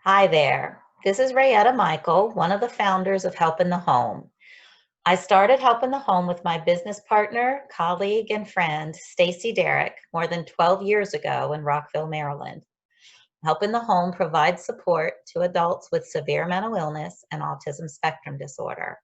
Hi there. This is Rayetta Michael, one of the founders of Help in the Home. I started Help in the Home with my business partner, colleague, and friend, Stacy Derrick, more than 12 years ago in Rockville, Maryland. Help in the Home provides support to adults with severe mental illness and autism spectrum disorder.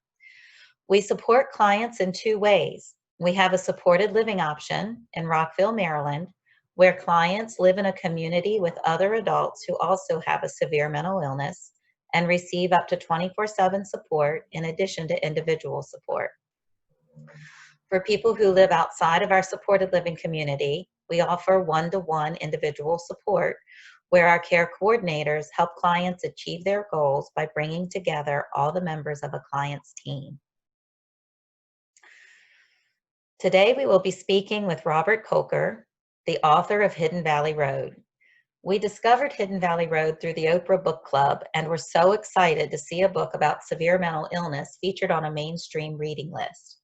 We support clients in two ways. We have a supported living option in Rockville, Maryland, where clients live in a community with other adults who also have a severe mental illness and receive up to 24/7 support in addition to individual support. For people who live outside of our supported living community, we offer one-to-one individual support where our care coordinators help clients achieve their goals by bringing together all the members of a client's team. Today, we will be speaking with Robert Kolker, the author of Hidden Valley Road. We discovered Hidden Valley Road through the Oprah Book Club and were so excited to see a book about severe mental illness featured on a mainstream reading list.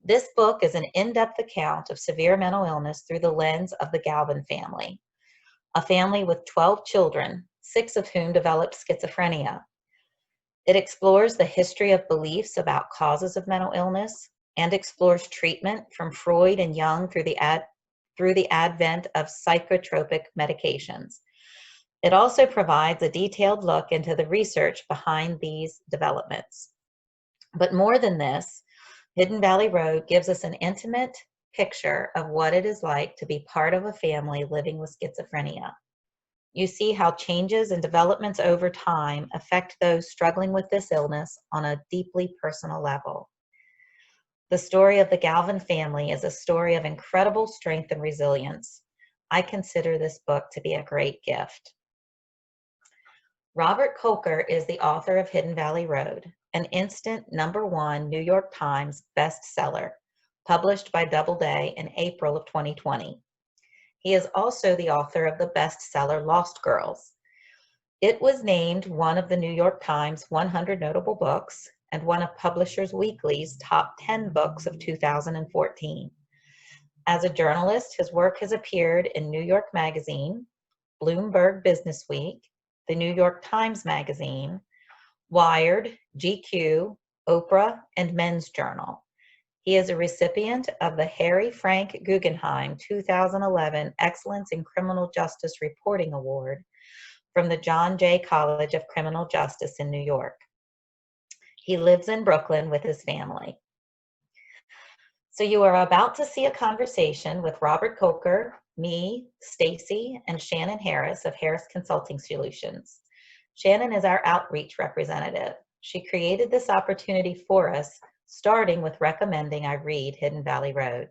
This book is an in-depth account of severe mental illness through the lens of the Galvin family, a family with 12 children, 6 of whom developed schizophrenia. It explores the history of beliefs about causes of mental illness and explores treatment from Freud and Jung through the advent of psychotropic medications. It also provides a detailed look into the research behind these developments. But more than this, Hidden Valley Road gives us an intimate picture of what it is like to be part of a family living with schizophrenia. You see how changes and developments over time affect those struggling with this illness on a deeply personal level. The story of the Galvin family is a story of incredible strength and resilience. I consider this book to be a great gift. Robert Kolker is the author of Hidden Valley Road, an instant #1 New York Times bestseller, published by Doubleday in April of 2020. He is also the author of the bestseller Lost Girls. It was named one of the New York Times 100 Notable Books and one of Publishers Weekly's top 10 books of 2014. As a journalist, his work has appeared in New York Magazine, Bloomberg Businessweek, the New York Times Magazine, Wired, GQ, Oprah, and Men's Journal. He is a recipient of the Harry Frank Guggenheim 2011 Excellence in Criminal Justice Reporting Award from the John Jay College of Criminal Justice in New York. He lives in Brooklyn with his family. So you are about to see a conversation with Robert Kolker, me, Stacy, and Shannon Harris of Harris Consulting Solutions. Shannon is our outreach representative. She created this opportunity for us, starting with recommending I read Hidden Valley Road.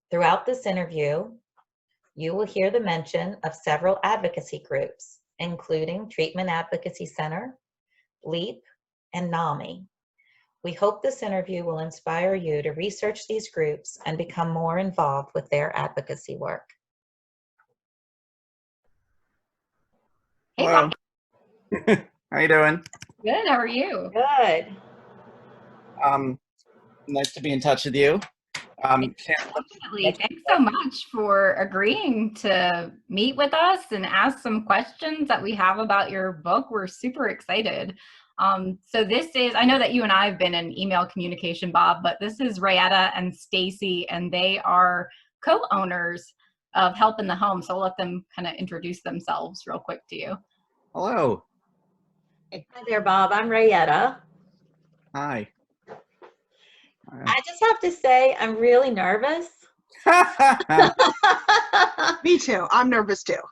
Throughout this interview, you will hear the mention of several advocacy groups, including Treatment Advocacy Center, LEAP, and NAMI. We hope this interview will inspire you to research these groups and become more involved with their advocacy work. Hey, Hello. Bob. How you doing? Good. How are you? Good. Nice to be in touch with you. Definitely. Thanks so much for agreeing to meet with us and ask some questions that we have about your book. We're super excited. So this is, I know that you and I have been in email communication, Bob, but this is Rayetta and Stacy, and they are co-owners of Help in the Home. So I'll let them kind of introduce themselves real quick to you. Hello. Hi there, Bob. I'm Rayetta. Hi. I just have to say, I'm really nervous. Me too. I'm nervous too.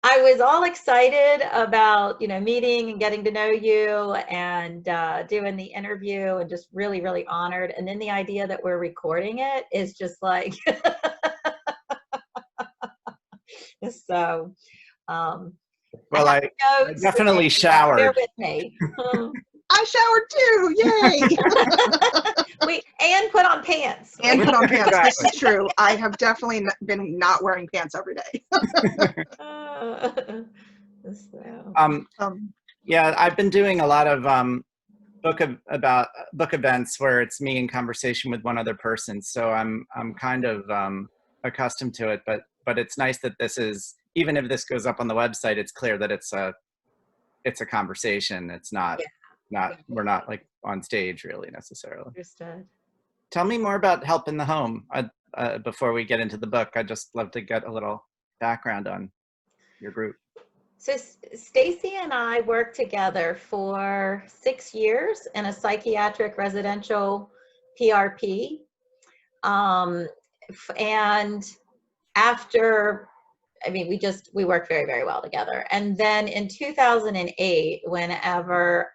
I was all excited about, meeting and getting to know you and doing the interview and just really, really honored. And then the idea that we're recording it is just like, so. Well, I definitely showered. Bear with me. I showered too. Yay! And put on pants. And put on pants. This is true. I have definitely been not wearing pants every day. Yeah, I've been doing a lot of book events where it's me in conversation with one other person. So I'm kind of accustomed to it. But it's nice that this is, even if this goes up on the website, it's clear that it's a conversation. It's not, we're not like on stage really necessarily. Understood. Tell me more about Help in the Home. Before we get into the book, I'd just love to get a little background on your group. So Stacy and I worked together for 6 years in a psychiatric residential PRP. And after, I mean, we worked very, very well together. And then in 2008, whenever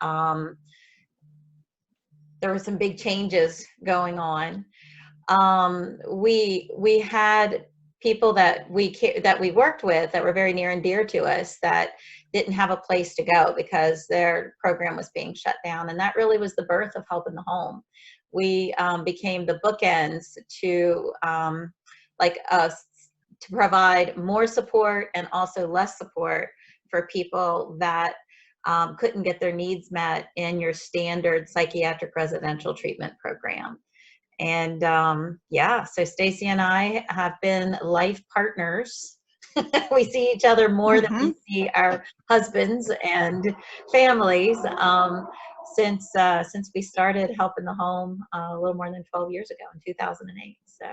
there were some big changes going on, we had people that we worked with that were very near and dear to us that didn't have a place to go because their program was being shut down. And that really was the birth of Help in the Home. We became the bookends to to provide more support and also less support for people that couldn't get their needs met in your standard psychiatric residential treatment program. And so Stacy and I have been life partners. We see each other more than we see our husbands and families since we started Help in the Home a little more than 12 years ago in 2008. So,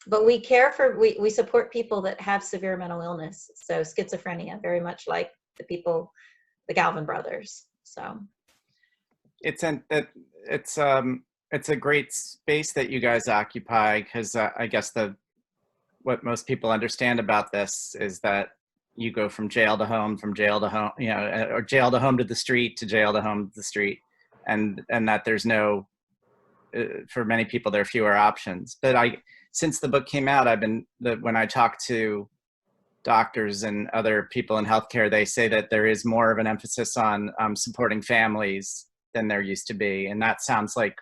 but we support people that have severe mental illness. So schizophrenia, very much like the Galvin brothers. So it's a great space that you guys occupy, because I guess what most people understand about this is that you go from jail to home, or jail to home to the street, to jail to home to the street, and that there's no, for many people, there are fewer options. But since the book came out, when I talk to doctors and other people in healthcare, they say that there is more of an emphasis on supporting families than there used to be, and that sounds like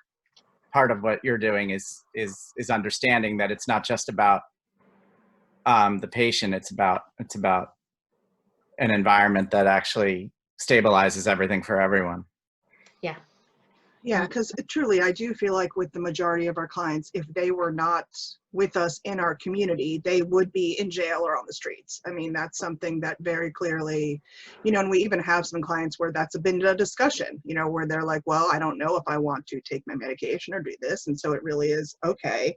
part of what you're doing is understanding that it's not just about the patient, it's about an environment that actually stabilizes everything for everyone. Yeah, because truly, I do feel like with the majority of our clients, if they were not with us in our community, they would be in jail or on the streets. I mean, that's something that very clearly, and we even have some clients where that's been a discussion, where they're like, well, I don't know if I want to take my medication or do this. And so it really is, okay,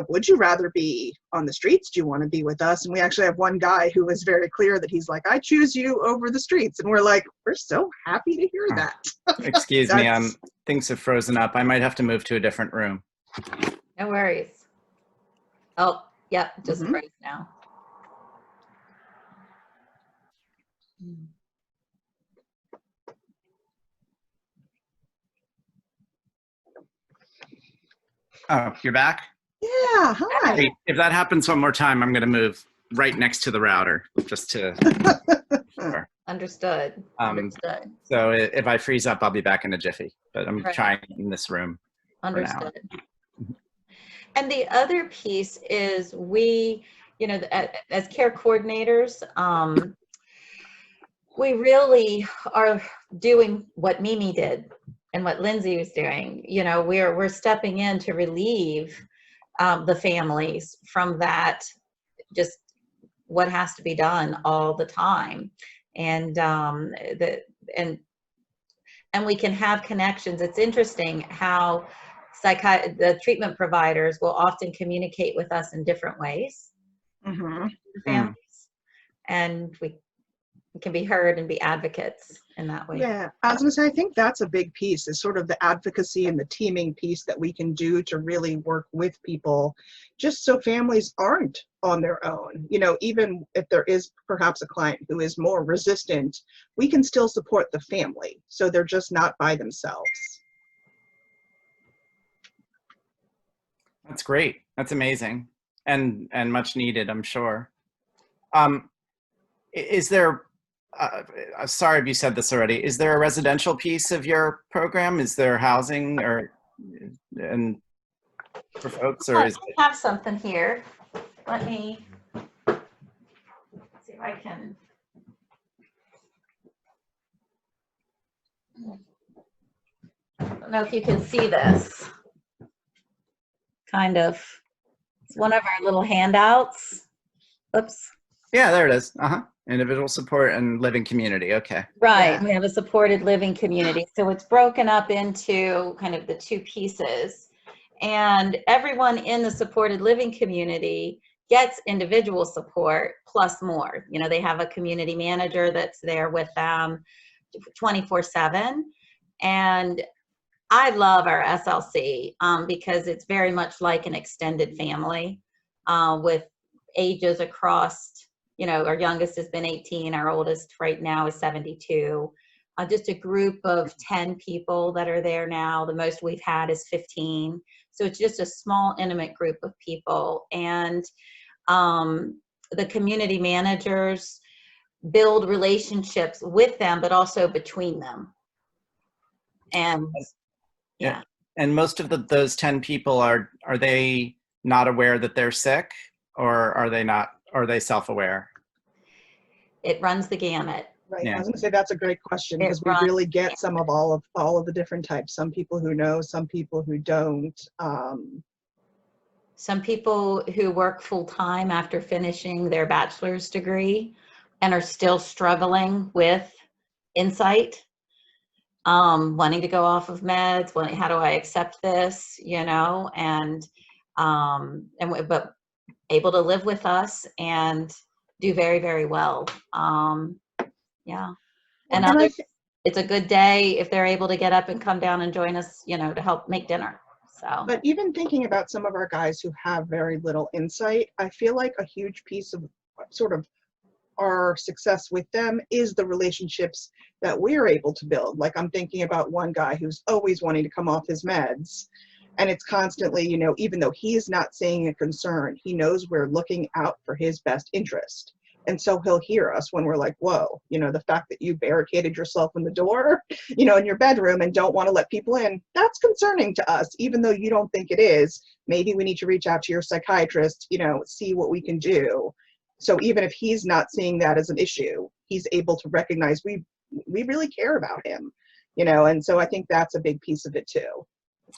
would you rather be on the streets? Do you want to be with us? And we actually have one guy who was very clear that he's like, I choose you over the streets. And we're like, we're so happy to hear that. Excuse me, things have frozen up. I might have to move to a different room. no worries. Oh, yep, just froze now. Oh, you're back? Yeah, hi. Hey, if that happens one more time, I'm going to move right next to the router, just to. Understood. Understood. So if I freeze up, I'll be back in a jiffy. But I'm trying in this room. Understood. And the other piece is we, as care coordinators, we really are doing what Mimi did and what Lindsay was doing. We're stepping in to relieve the families from that, just what has to be done all the time. And we can have connections. It's interesting how the treatment providers will often communicate with us in different ways. Families. And we can be heard and be advocates in that way. Yeah, I was going to say, I think that's a big piece, is sort of the advocacy and the teaming piece that we can do to really work with people, just so families aren't on their own. Even if there is perhaps a client who is more resistant, we can still support the family, so they're just not by themselves. That's great. That's amazing, and much needed, I'm sure. Is there? Sorry if you said this already. Is there a residential piece of your program? Is there housing and for folks, or is I have something here. Let me see if I can. I don't know if you can see this. Kind of. It's one of our little handouts. Oops. Yeah, there it is. Individual support and living community. Okay. Right. Yeah. We have a supported living community. So it's broken up into kind of the two pieces. And everyone in the supported living community gets individual support plus more. You know, they have a community manager that's there with them 24/7. And I love our SLC because it's very much like an extended family with ages across, you know, our youngest has been 18, our oldest right now is 72. Just a group of 10 people that are there now. The most we've had is 15. So it's just a small, intimate group of people. And the community managers build relationships with them, but also between them. And yeah. And most of those 10 people are they not aware that they're sick, or are they not? Are they self-aware? It runs the gamut. Right. Yeah. I was gonna say that's a great question, It because we runs really get some of all of the different types. Some people who know, some people who don't. Some people who work full-time after finishing their bachelor's degree and are still struggling with insight, wanting to go off of meds, how do I accept this, you know, but able to live with us and do very, very well. Yeah. And And others, it's a good day if they're able to get up and come down and join us, you know, to help make dinner. So. But even thinking about some of our guys who have very little insight, I feel like a huge piece of sort of our success with them is the relationships that we're able to build. Like, I'm thinking about one guy who's always wanting to come off his meds, and it's constantly, you know, even though he is not saying a concern, he knows we're looking out for his best interest. And so he'll hear us when we're like, whoa, you know, the fact that you barricaded yourself in the door, you know, in your bedroom and don't want to let people in, that's concerning to us, even though you don't think it is. Maybe we need to reach out to your psychiatrist, you know, see what we can do. So even if he's not seeing that as an issue, he's able to recognize we really care about him, you know, and so I think that's a big piece of it too.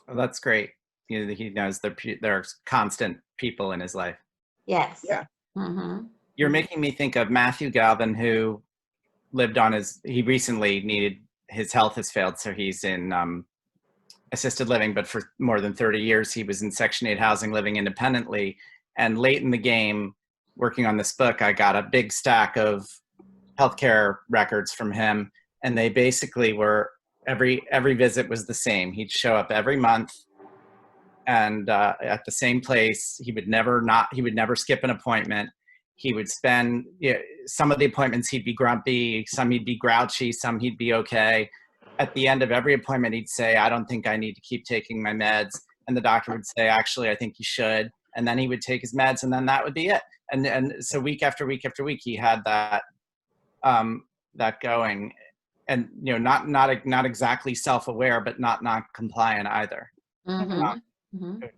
Well, that's great. You know, he knows there are constant people in his life. Yes. Yeah. Mm-hmm. You're making me think of Matthew Galvin, who lived on he recently needed, his health has failed, so he's in assisted living, but for more than 30 years, he was in Section 8 housing, living independently. And late in the game, working on this book, I got a big stack of healthcare records from him, and they basically were, every visit was the same. He'd show up every month, and at the same place. He would never skip an appointment. He would spend, you know, some of the appointments he'd be grumpy, some he'd be grouchy, some he'd be okay. At the end of every appointment, he'd say, I don't think I need to keep taking my meds. And the doctor would say, actually, I think you should. And then he would take his meds, and then that would be it. And so week after week after week, he had that going, and, you know, not exactly self-aware, but not compliant either,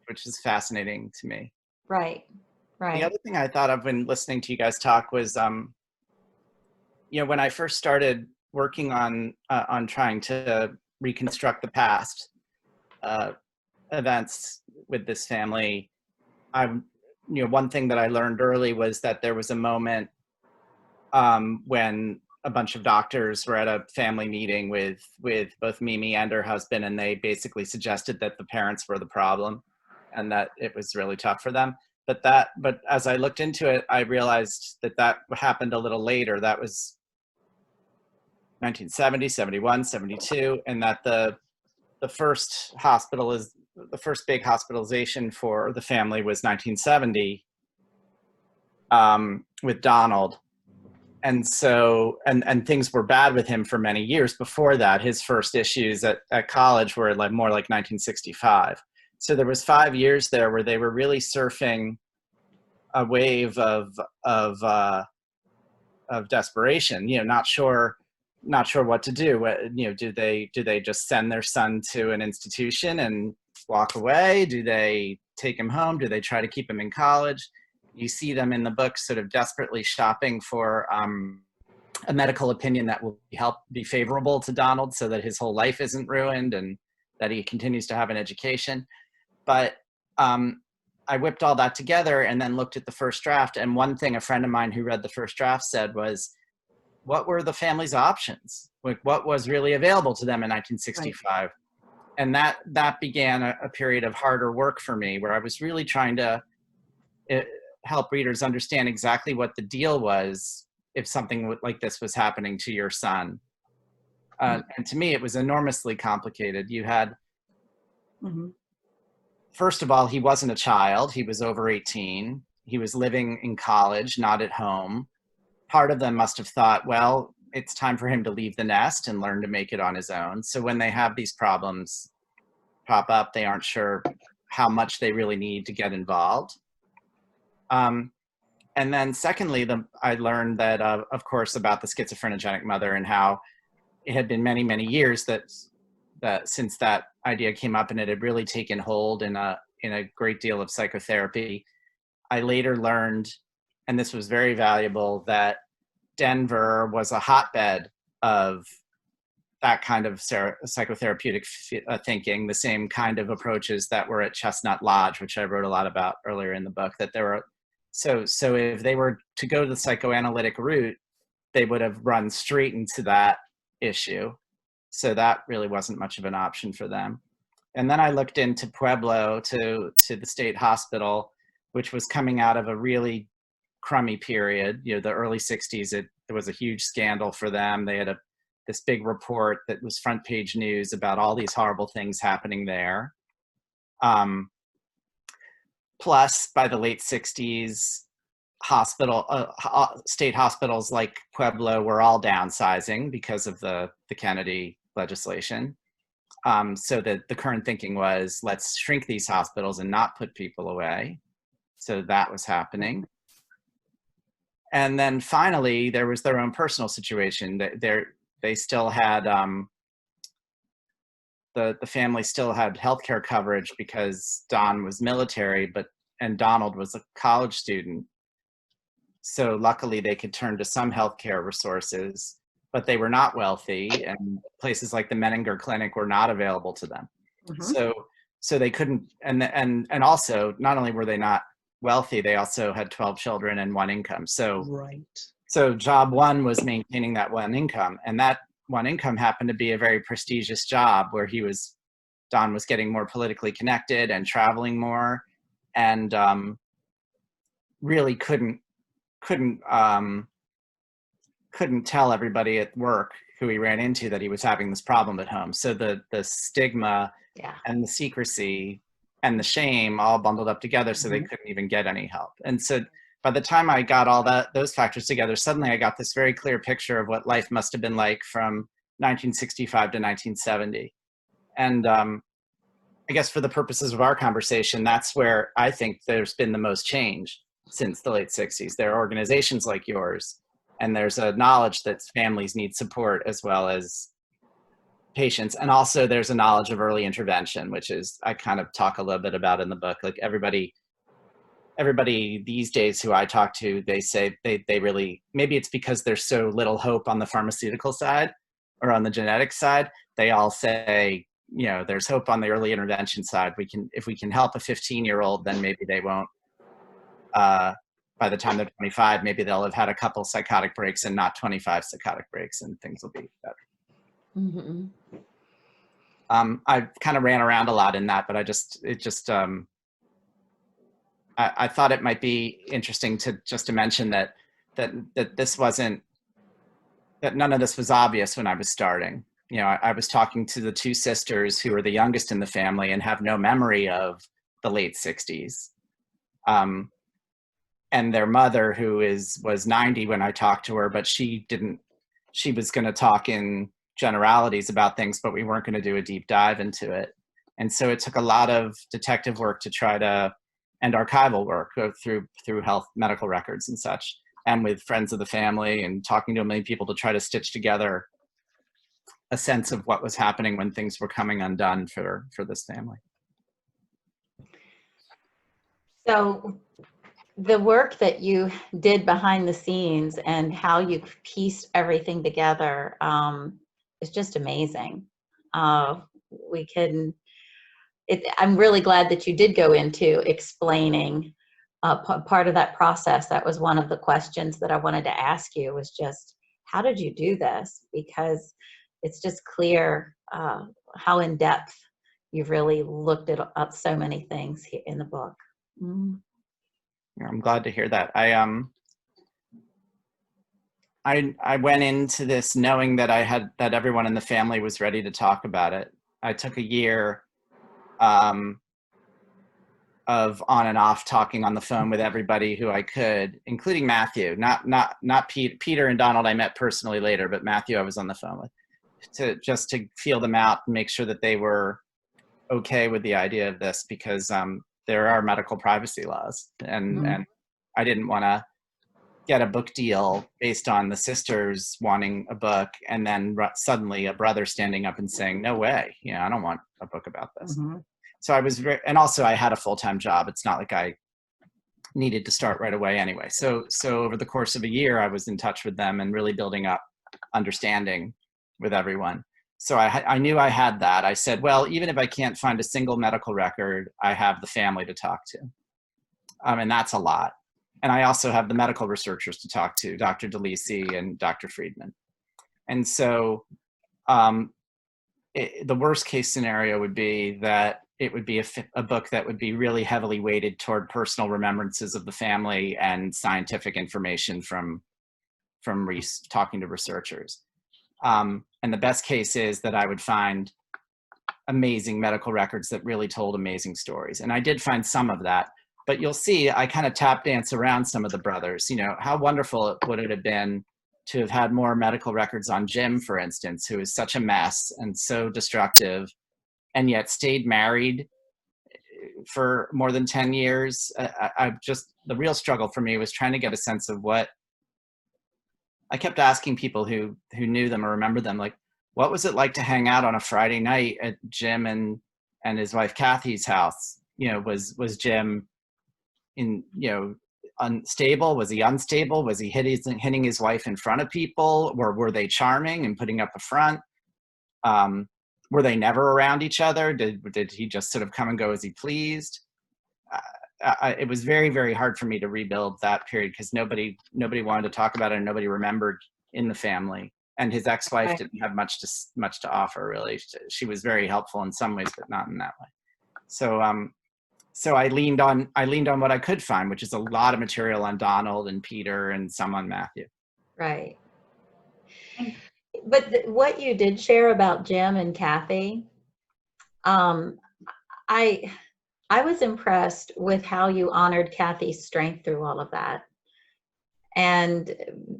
which is fascinating to me. Right. The other thing I thought of when listening to you guys talk was, you know, when I first started working on trying to reconstruct the past events with this family, you know, one thing that I learned early was that there was a moment when a bunch of doctors were at a family meeting with both Mimi and her husband, and they basically suggested that the parents were the problem and that it was really tough for them. But as I looked into it, I realized that happened a little later. That was 1970, 71, 72, and that the first big hospitalization for the family was 1970 with Donald. And so, and things were bad with him for many years before that. His first issues at college were more like 1965. So there was 5 years there where they were really surfing a wave of desperation. You know, not sure what to do. You know, do they just send their son to an institution and walk away? Do they take him home? Do they try to keep him in college? You see them in the book sort of desperately shopping for a medical opinion that will be favorable to Donald so that his whole life isn't ruined and that he continues to have an education. But I whipped all that together and then looked at the first draft. And one thing a friend of mine who read the first draft said was, what were the family's options? Like, what was really available to them in 1965? Right. And that began a period of harder work for me, where I was really trying to help readers understand exactly what the deal was if something like this was happening to your son. And to me, it was enormously complicated. You had, first of all, he wasn't a child. He was over 18. He was living in college, not at home. Part of them must have thought, well, it's time for him to leave the nest and learn to make it on his own. So when they have these problems pop up, they aren't sure how much they really need to get involved. And then secondly, I learned that, of course, about the schizophrenogenic mother, and how it had been many, many years that since that idea came up, and it had really taken hold in a great deal of psychotherapy. I later learned, and this was very valuable, that Denver was a hotbed of that kind of psychotherapeutic thinking, the same kind of approaches that were at Chestnut Lodge, which I wrote a lot about earlier in the book. That there were, so if they were to go the psychoanalytic route, they would have run straight into that issue. So that really wasn't much of an option for them. And then I looked into Pueblo, to the state hospital, which was coming out of a really crummy period. You know, the early 60s, there was a huge scandal for them. They had this big report that was front page news about all these horrible things happening there. Plus, by the late 60s, state hospitals like Pueblo were all downsizing because of the Kennedy legislation. So that the current thinking was, let's shrink these hospitals and not put people away. So that was happening. And then finally, there was their own personal situation. They still had, the family still had healthcare coverage because Don was military, and Donald was a college student. So luckily they could turn to some healthcare resources, but they were not wealthy, and places like the Menninger Clinic were not available to them. So they couldn't, and also, not only were they not wealthy, they also had 12 children and one income. So job one was maintaining that one income, and that one income happened to be a very prestigious job where Don was getting more politically connected and traveling more, and really couldn't tell everybody at work who he ran into that he was having this problem at home. So the stigma and the secrecy and the shame all bundled up together, so they couldn't even get any help. And so by the time I got all those factors together, suddenly I got this very clear picture of what life must have been like from 1965 to 1970. And I guess for the purposes of our conversation, that's where I think there's been the most change since the late 60s. There are organizations like yours, and there's a knowledge that families need support as well as patients. And also there's a knowledge of early intervention, which is, I kind of talk a little bit about in the book. Like everybody these days who I talk to, they say they really, maybe it's because there's so little hope on the pharmaceutical side or on the genetic side, they all say, you know, there's hope on the early intervention side. If we can help a 15-year-old, then maybe they won't, by the time they're 25, maybe they'll have had a couple psychotic breaks and not 25 psychotic breaks, and things will be better. I kind of ran around a lot in that, but I thought it might be interesting to mention that this wasn't, that none of this was obvious when I was starting. You know, I was talking to the two sisters who are the youngest in the family and have no memory of the late 60s. And their mother, who was 90 when I talked to her, but she was going to talk in generalities about things, but we weren't going to do a deep dive into it. And so it took a lot of detective work to try to, and archival work through health medical records and such, and with friends of the family and talking to many people to try to stitch together a sense of what was happening when things were coming undone for this family. So the work that you did behind the scenes and how you pieced everything together is just amazing. I'm really glad that you did go into explaining part of that process. That was one of the questions that I wanted to ask you, was just, how did you do this? Because it's just clear how in depth you've really looked at up so many things in the book. Mm. Yeah, I'm glad to hear that. I went into this knowing that that everyone in the family was ready to talk about it. I took a year of on and off talking on the phone with everybody who I could, including Matthew, not Peter and Donald I met personally later, but Matthew I was on the phone with, to feel them out and make sure that they were okay with the idea of this, because there are medical privacy laws, and I didn't want to get a book deal based on the sisters wanting a book and then suddenly a brother standing up and saying, no way, I don't want a book about this. So I was and also I had a full-time job. It's not like I needed to start right away anyway. So over the course of a year, I was in touch with them and really building up understanding with everyone. So I knew I had that. I said, well, even if I can't find a single medical record, I have the family to talk to. And that's a lot. And I also have the medical researchers to talk to, Dr. DeLisi and Dr. Friedman. And so the worst case scenario would be that it would be a book that would be really heavily weighted toward personal remembrances of the family and scientific information from talking to researchers. And the best case is that I would find amazing medical records that really told amazing stories. And I did find some of that, but you'll see I kind of tap dance around some of the brothers. How wonderful would it have been to have had more medical records on Jim, for instance, who is such a mess and so destructive, and yet stayed married for more than 10 years. The real struggle for me was trying to get a sense of what, I kept asking people who knew them or remember them, like, what was it like to hang out on a Friday night at Jim and his wife Kathy's house? Was Jim unstable? Was he unstable? Was he hitting his wife in front of people? Or were they charming and putting up a front? Were they never around each other? Did he just sort of come and go as he pleased? It was very, very hard for me to rebuild that period because nobody wanted to talk about it and nobody remembered in the family. And his ex-wife didn't have much to offer, really. She was very helpful in some ways, but not in that way. So I leaned on what I could find, which is a lot of material on Donald and Peter and some on Matthew. Right. But what you did share about Jim and Kathy, I was impressed with how you honored Kathy's strength through all of that. And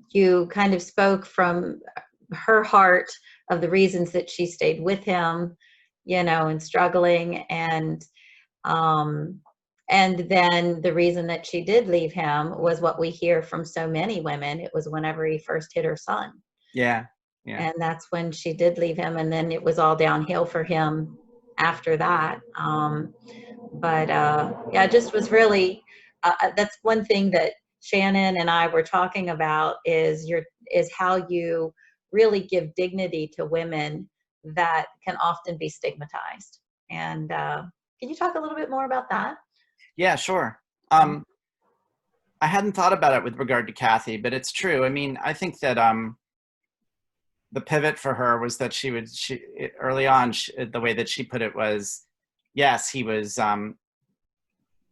you kind of spoke from her heart of the reasons that she stayed with him, and struggling, and then the reason that she did leave him was what we hear from so many women. It was whenever he first hit her son. Yeah. And that's when she did leave him, and then it was all downhill for him after that. It just was really, that's one thing that Shannon and I were talking about is how you really give dignity to women that can often be stigmatized. And can you talk a little bit more about that? Yeah, sure. I hadn't thought about it with regard to Kathy, but it's true. I mean, I think that the pivot for her was that she early on, the way that she put it was, yes, he was,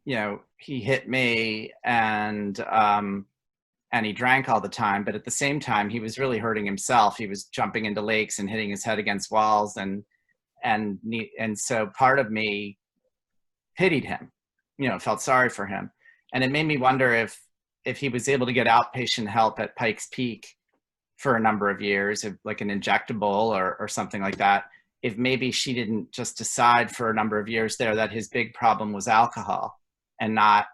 he hit me and he drank all the time, but at the same time, he was really hurting himself. He was jumping into lakes and hitting his head against walls, and so part of me pitied him, felt sorry for him, and it made me wonder if he was able to get outpatient help at Pikes Peak for a number of years, like an injectable or something like that, if maybe she didn't just decide for a number of years there that his big problem was alcohol and that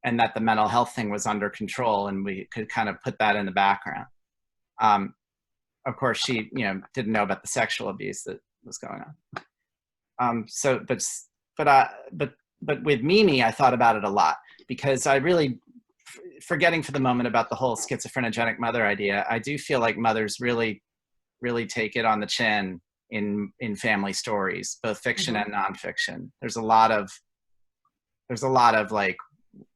the mental health thing was under control, and we could kind of put that in the background. Of course, she didn't know about the sexual abuse that was going on. But with Mimi, I thought about it a lot because I really, forgetting for the moment about the whole schizophrenogenic mother idea, I do feel like mothers really, really take it on the chin in family stories, both fiction and nonfiction. There's a lot of like,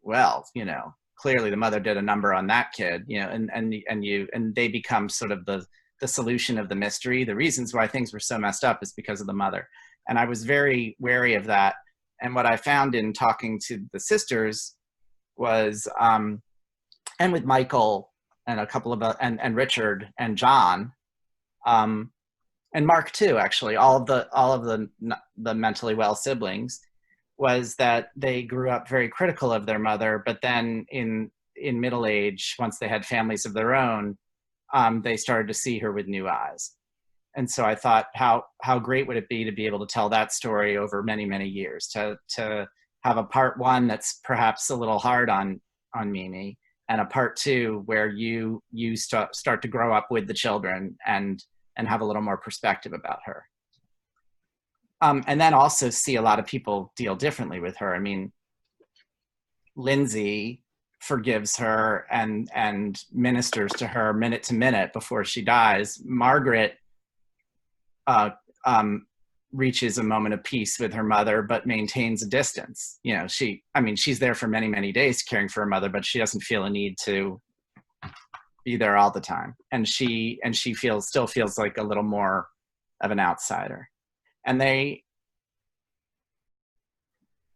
well, you know, clearly the mother did a number on that kid, you know, and they become sort of the solution of the mystery. The reasons why things were so messed up is because of the mother. And I was very wary of that. And what I found in talking to the sisters was, and with Michael and a couple of, and Richard and John, and Mark too, actually, all of the mentally well siblings, was that they grew up very critical of their mother, but then in middle age, once they had families of their own, they started to see her with new eyes. And so I thought, how great would it be to be able to tell that story over many, many years, to have a part one that's perhaps a little hard on Mimi, and a part two where you start to grow up with the children and have a little more perspective about her. And then also see a lot of people deal differently with her. I mean, Lindsay forgives her and ministers to her minute to minute before she dies. Margaret reaches a moment of peace with her mother, but maintains a distance. You know, she's there for many, many days caring for her mother, but she doesn't feel a need to be there all the time. And she still feels like a little more of an outsider. And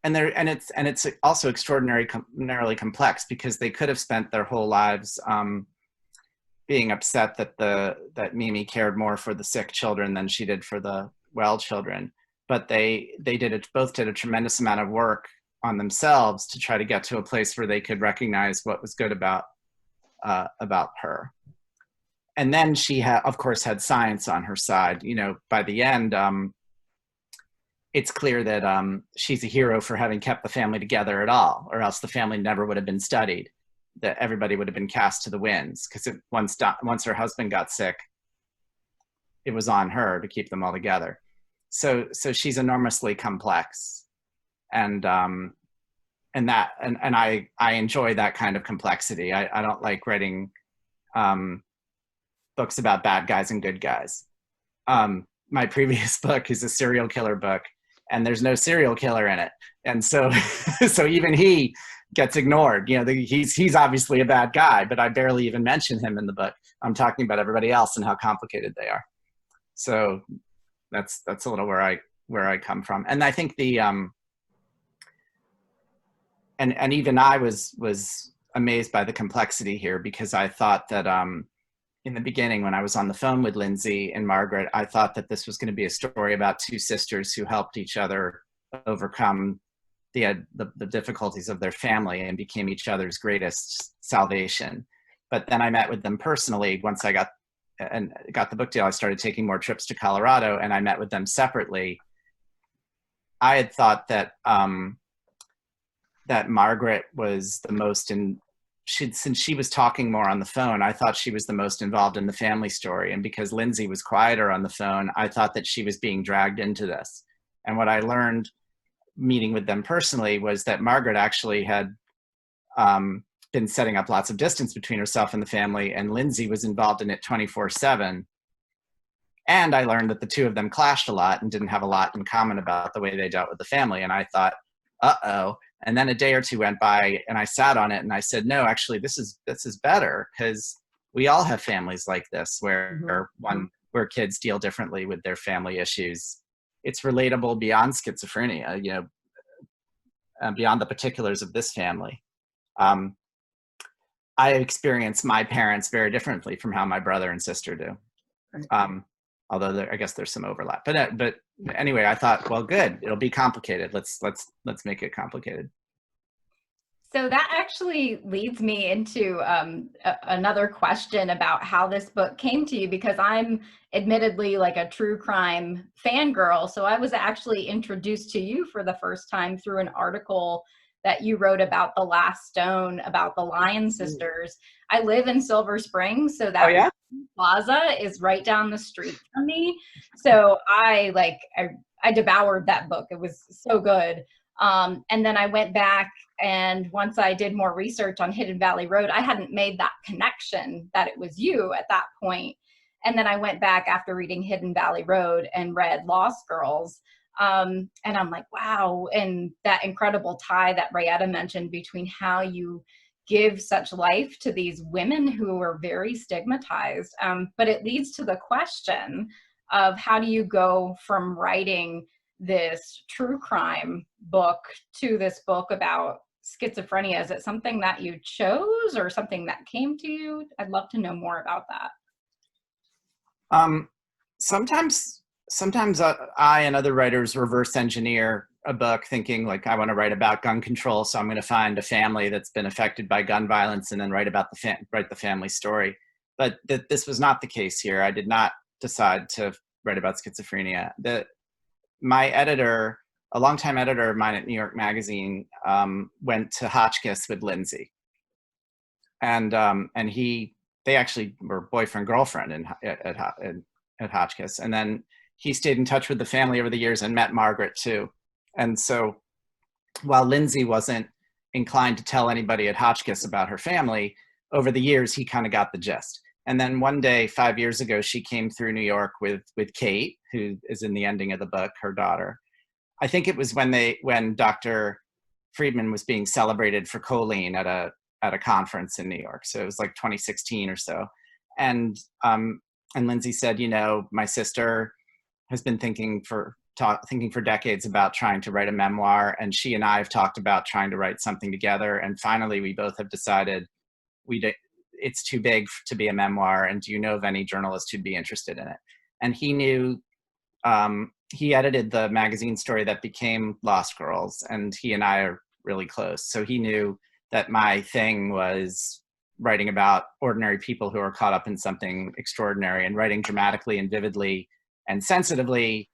it's also extraordinarily complex, because they could have spent their whole lives being upset that Mimi cared more for the sick children than she did for the well children. But they both did a tremendous amount of work on themselves to try to get to a place where they could recognize what was good about her. And then she of course had science on her side. You know, by the end, it's clear that she's a hero for having kept the family together at all, or else the family never would have been studied. That everybody would have been cast to the winds, because once her husband got sick, it was on her to keep them all together. So she's enormously complex, and I enjoy that kind of complexity. I don't like writing books about bad guys and good guys. My previous book is a serial killer book, and there's no serial killer in it, and so even he gets ignored. You know, he's obviously a bad guy, but I barely even mention him in the book. I'm talking about everybody else and how complicated they are. So that's a little where I come from. And I think and even I was amazed by the complexity here, because I thought that in the beginning, when I was on the phone with Lindsay and Margaret, I thought that this was going to be a story about two sisters who helped each other overcome the difficulties of their family and became each other's greatest salvation. But then I met with them personally. Once I got the book deal, I started taking more trips to Colorado, and I met with them separately. I had thought that that Margaret was the most since she was talking more on the phone, I thought she was the most involved in the family story. And because Lindsay was quieter on the phone, I thought that she was being dragged into this. And what I learned meeting with them personally was that Margaret actually had been setting up lots of distance between herself and the family, and Lindsay was involved in it 24/7. And I learned that the two of them clashed a lot and didn't have a lot in common about the way they dealt with the family. And I thought, uh-oh. And then a day or two went by, and I sat on it and I said, no, actually, this is better, because we all have families like this where where kids deal differently with their family issues. It's relatable beyond schizophrenia, you know, beyond the particulars of this family. I experience my parents very differently from how my brother and sister do. Although I guess there's some overlap, but anyway, I thought, well, good, it'll be complicated. Let's make it complicated. So that actually leads me into another question about how this book came to you, because I'm admittedly like a true crime fangirl. So I was actually introduced to you for the first time through an article that you wrote about The Last Stone, about the Lyon sisters. I live in Silver Springs, so that plaza is right down the street from me. So I devoured that book. It was so good. And then I went back, and once I did more research on Hidden Valley Road, I hadn't made that connection that it was you at that point. And then I went back after reading Hidden Valley Road and read Lost Girls. And I'm like, wow. And that incredible tie that Rayetta mentioned between how you give such life to these women who are very stigmatized. But it leads to the question of how do you go from writing this true crime book to this book about schizophrenia? Is it something that you chose or something that came to you? I'd love to know more about that. Sometimes I and other writers reverse engineer a book thinking like, I want to write about gun control, so I'm going to find a family that's been affected by gun violence and then write about the family story. But this was not the case here. I did not decide to write about schizophrenia. My editor, a longtime editor of mine at New York Magazine, went to Hotchkiss with Lindsay, and they actually were boyfriend girlfriend at Hotchkiss, and then he stayed in touch with the family over the years and met Margaret too. And so while Lindsay wasn't inclined to tell anybody at Hotchkiss about her family, over the years he kind of got the gist. And then one day 5 years ago, she came through New York with Kate, who is in the ending of the book, her daughter. I think it was when Dr. Friedman was being celebrated for choline at a conference in New York. So it was like 2016 or so. And Lindsay said, my sister has been thinking for decades about trying to write a memoir, and she and I have talked about trying to write something together. And finally, we both have decided it's too big to be a memoir. And do you know of any journalist who'd be interested in it? And he knew, he edited the magazine story that became Lost Girls, and he and I are really close. So he knew that my thing was writing about ordinary people who are caught up in something extraordinary, and writing dramatically and vividly and sensitively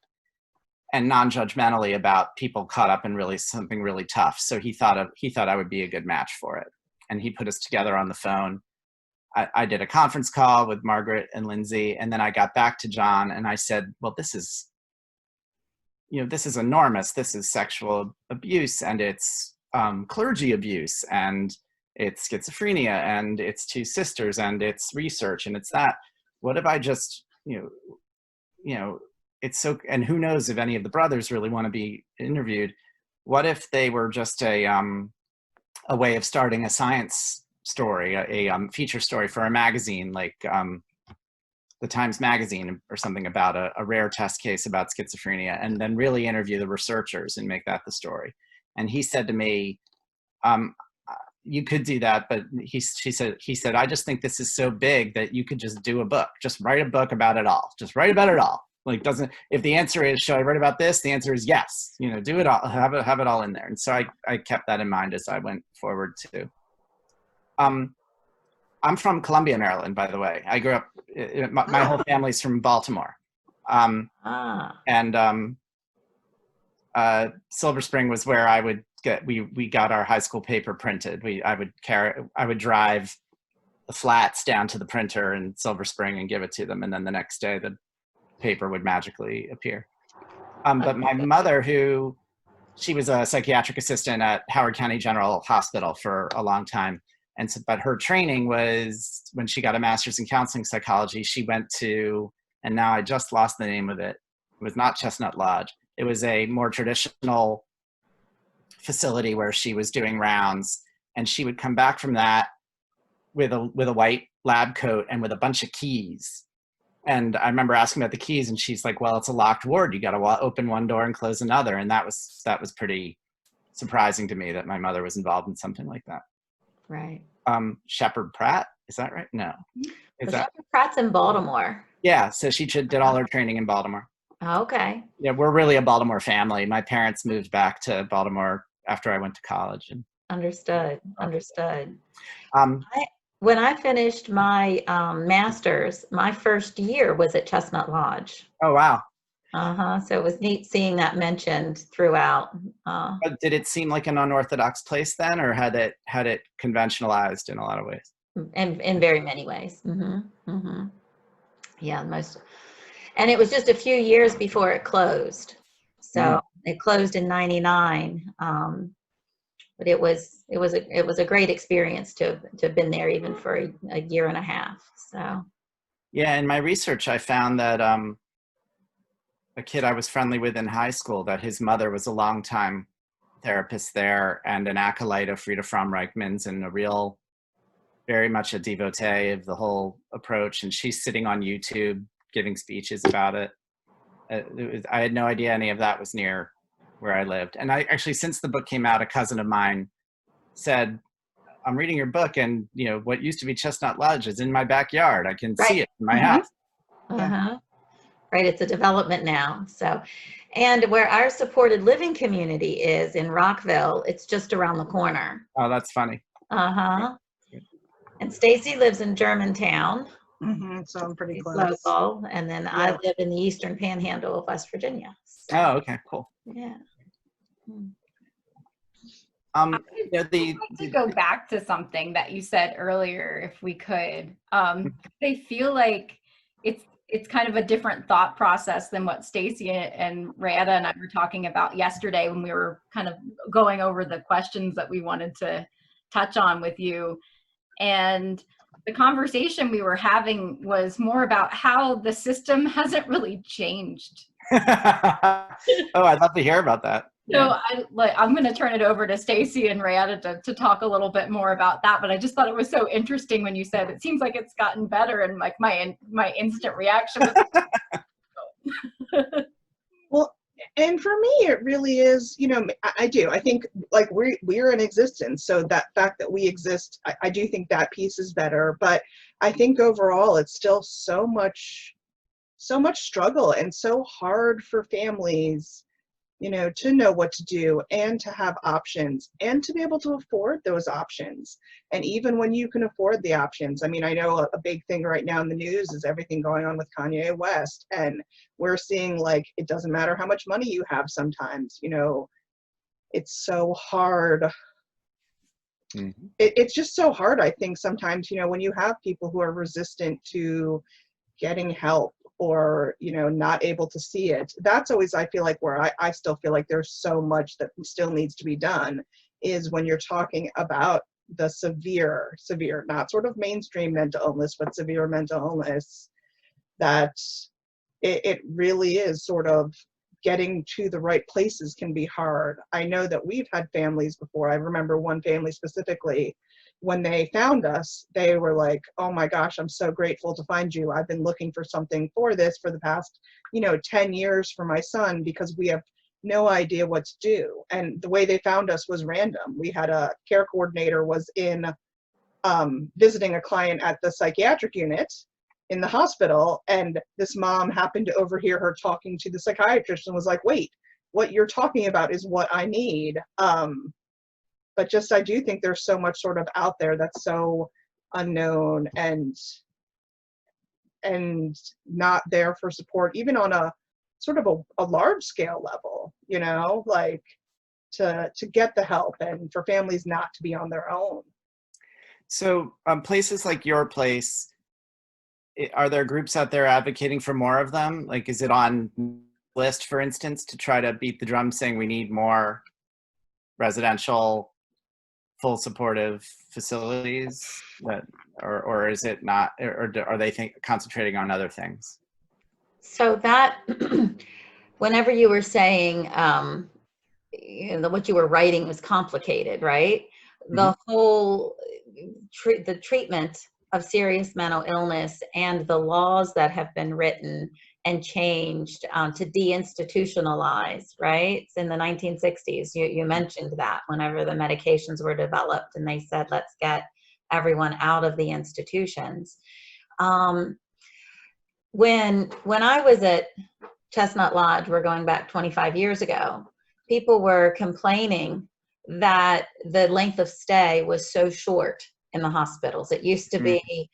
and non-judgmentally about people caught up in something really tough. So he thought I would be a good match for it. And he put us together on the phone. I did a conference call with Margaret and Lindsay, and then I got back to John and I said, well, this is enormous. This is sexual abuse, and it's clergy abuse, and it's schizophrenia, and it's two sisters, and it's research, and it's that. What if I just, it's so, and who knows if any of the brothers really want to be interviewed? What if they were just a way of starting a science story, a feature story for a magazine like the Times Magazine or something about a rare test case about schizophrenia, and then really interview the researchers and make that the story? And he said to me, you could do that, but he said, I just think this is so big that you could just do a book, just write a book about it all. Just write about it all. Like, if the answer is, should I write about this? The answer is yes, do it all, have it all in there. And so I kept that in mind as I went forward too. I'm from Columbia, Maryland, by the way. I grew up, my whole family's from Baltimore. And Silver Spring was where I would we got our high school paper printed. I would drive the flats down to the printer in Silver Spring and give it to them. And then the next day the paper would magically appear. But my mother, she was a psychiatric assistant at Howard County General Hospital for a long time. But her training was, when she got a master's in counseling psychology, she went to, and now I just lost the name of it. It was not Chestnut Lodge. It was a more traditional facility where she was doing rounds, and she would come back from that with a white lab coat and with a bunch of keys. And I remember asking about the keys, and she's like, well, it's a locked ward. You got to open one door and close another. And that was pretty surprising to me that my mother was involved in something like that. Right. Shepard Pratt, is that right? No. Shepard Pratt's in Baltimore. Yeah, so she did all her training in Baltimore. Okay. Yeah, we're really a Baltimore family. My parents moved back to Baltimore after I went to college. And Understood. When I finished my master's, my first year was at Chestnut Lodge. Oh, wow. So it was neat seeing that mentioned throughout. But did it seem like an unorthodox place then, or had it conventionalized in a lot of ways? In very many ways. Yeah, and it was just a few years before it closed. So it closed in '99. But it was a great experience to have been there even for a year and a half. So Yeah, in my research, I found that a kid I was friendly with in high school, that his mother was a longtime therapist there and an acolyte of Frida Fromm-Reichmann's, and a real, very much a devotee of the whole approach. And she's sitting on YouTube giving speeches about it. I had no idea any of that was near where I lived. And I actually, since the book came out, a cousin of mine said, I'm reading your book, and what used to be Chestnut Lodge is in my backyard. I can see it in my house. Uh-huh. Right, it's a development now. So, and where our supported living community is in Rockville, it's just around the corner. Oh, that's funny. Uh-huh. And Stacy lives in Germantown. So I'm pretty He's close. local, and then I live in the Eastern Panhandle of West Virginia. So, Oh, okay, cool. yeah. I'd like to go back to something that you said earlier, if we could. They feel like it's kind of a different thought process than what Stacy and Rada and I were talking about yesterday when we were kind of going over the questions that we wanted to touch on with you. And the conversation we were having was more about how the system hasn't really changed. Oh, I'd love to hear about that. So I'm going to turn it over to Stacy and Rada to talk a little bit more about that. But I just thought it was so interesting when you said it seems like it's gotten better, and like my instant reaction was. Well, and for me, it really is. I do. I think like we're in existence, so that fact that we exist, I do think that piece is better. But I think overall, it's still so much struggle and so hard for families, to know what to do and to have options and to be able to afford those options. And even when you can afford the options, I mean, I know a big thing right now in the news is everything going on with Kanye West. And we're seeing like, it doesn't matter how much money you have sometimes, it's so hard. It's just so hard, I think, sometimes, when you have people who are resistant to getting help, or not able to see it. That's always, I feel like, where I still feel like there's so much that still needs to be done, is when you're talking about the severe, not sort of mainstream mental illness, but severe mental illness, that it really is sort of getting to the right places can be hard. I know that we've had families before. I remember one family specifically, when they found us, they were like, oh my gosh, I'm so grateful to find you. I've been looking for something for this for the past, 10 years for my son, because we have no idea what to do. And the way they found us was random. We had a care coordinator was in visiting a client at the psychiatric unit in the hospital, and this mom happened to overhear her talking to the psychiatrist and was like, wait, what you're talking about is what I need. But just, I do think there's so much sort of out there that's so unknown and not there for support, even on a sort of a large scale level, like to get the help, and for families not to be on their own. So places like your place, are there groups out there advocating for more of them? Like, is it on list, for instance, to try to beat the drum saying we need more residential full supportive facilities, or is it not, or are they concentrating on other things? So that, whenever you were saying, what you were writing was complicated, right? The whole the treatment of serious mental illness and the laws that have been written and changed to deinstitutionalize, right? In the 1960s, you mentioned that whenever the medications were developed and they said, let's get everyone out of the institutions. When I was at Chestnut Lodge, we're going back 25 years ago, people were complaining that the length of stay was so short in the hospitals. It used to be,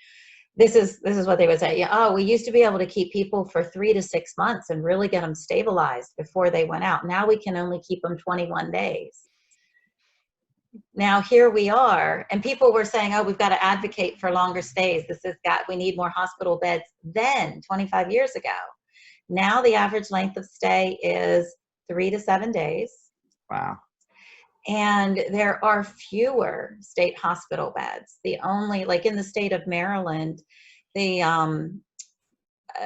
this is what they would say. Oh, we used to be able to keep people for 3 to 6 months and really get them stabilized before they went out. Now we can only keep them 21 days. Now here we are, and people were saying, oh, we've got to advocate for longer stays. We need more hospital beds. Then 25 years ago, now the average length of stay is 3 to 7 days. Wow. And there are fewer state hospital beds. The only, like in the state of Maryland, the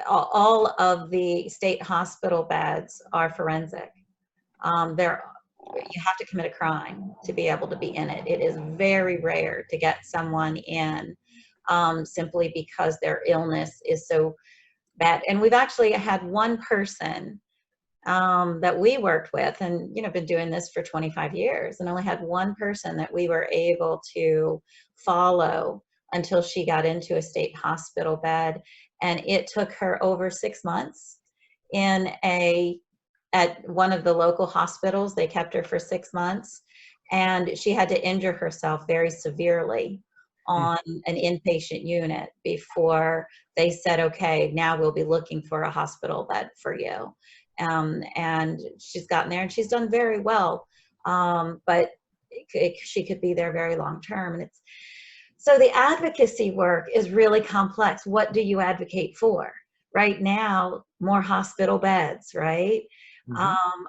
all of the state hospital beds are forensic. You have to commit a crime to be able to be in it. It is very rare to get someone in simply because their illness is so bad. And we've actually had one person that we worked with, and been doing this for 25 years, and only had one person that we were able to follow until she got into a state hospital bed. And it took her over 6 months at one of the local hospitals. They kept her for 6 months, and she had to injure herself very severely on an inpatient unit before they said, okay, now we'll be looking for a hospital bed for you. And she's gotten there and she's done very well. But she could be there very long term. And so the advocacy work is really complex. What do you advocate for? Right now, more hospital beds, right?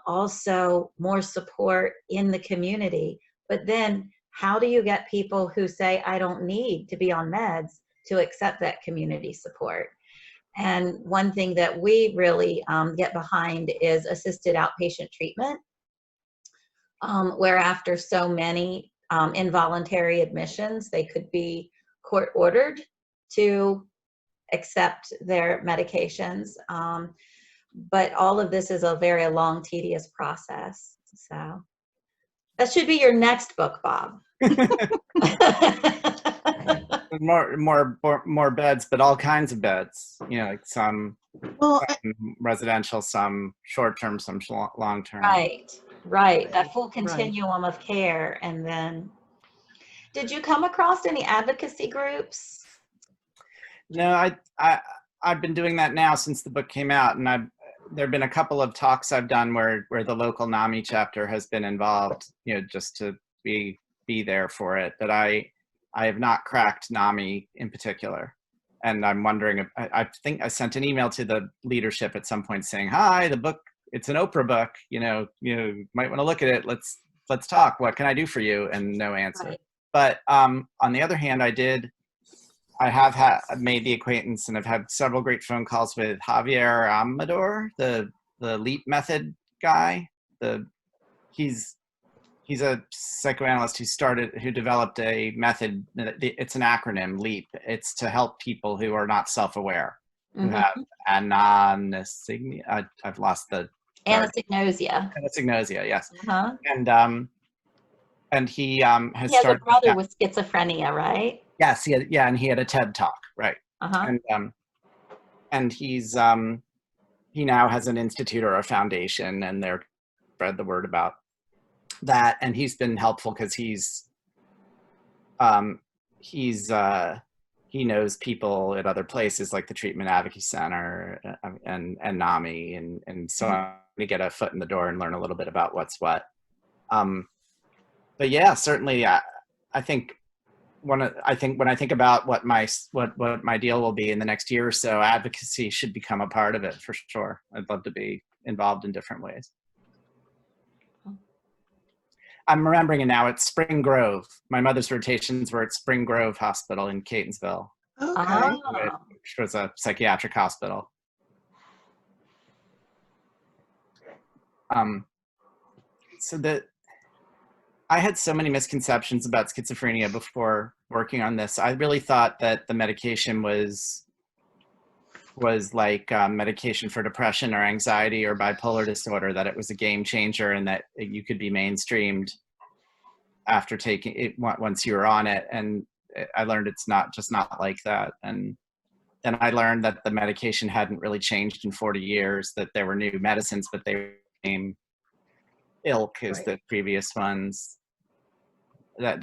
Also more support in the community. But then how do you get people who say, I don't need to be on meds, to accept that community support? And one thing that we really get behind is assisted outpatient treatment, where after so many involuntary admissions, they could be court ordered to accept their medications. But all of this is a very long, tedious process. So that should be your next book, Bob. more beds, but all kinds of beds. Like some residential, some short-term, some long-term. Right. That full continuum of care. And then, did you come across any advocacy groups? No, I've been doing that now since the book came out, and there have been a couple of talks I've done where the local NAMI chapter has been involved, just to be there for it. But I have not cracked NAMI in particular. And I'm wondering if, I think I sent an email to the leadership at some point saying, hi, the book, it's an Oprah book, you might want to look at it. Let's talk. What can I do for you? And no answer. Right. But on the other hand, I have made the acquaintance, and I've had several great phone calls with Javier Amador, the LEAP method guy. He's a psychoanalyst who developed a method. It's an acronym, LEAP. It's to help people who are not self-aware, who have anosognia. I've lost the anosognosia. Anosognosia, yes. And he has a brother with schizophrenia, right? Yes, and he had a TED talk, right? And he's he now has an institute or a foundation, and they're spread the word about that. And he's been helpful because he knows people at other places like the Treatment Advocacy Center and NAMI, and so I'm going to get a foot in the door and learn a little bit about what's what. But yeah, certainly, I think when I think about what my deal will be in the next year or so, advocacy should become a part of it for sure. I'd love to be involved in different ways. I'm remembering it now. It's Spring Grove. My mother's rotations were at Spring Grove Hospital in Catonsville, which was a psychiatric hospital. So I had so many misconceptions about schizophrenia before working on this. I really thought that the medication was like medication for depression or anxiety or bipolar disorder, that it was a game changer and that you could be mainstreamed after taking it once you were on it. And I learned it's not like that. And then I learned that the medication hadn't really changed in 40 years, that there were new medicines, but they were the same ilk as the previous ones. And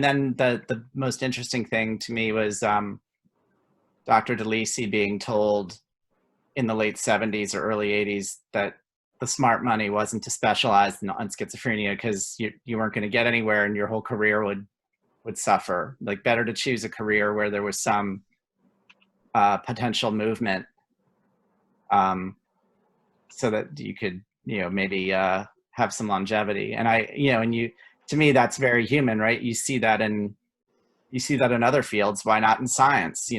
then the most interesting thing to me was Dr. DeLisi being told in the late 70s or early 80s that the smart money wasn't to specialize on schizophrenia because you weren't going to get anywhere and your whole career would suffer. Like, better to choose a career where there was some potential movement, so that you could maybe have some longevity. And to me, that's very human, right? You see that in other fields. Why not in science?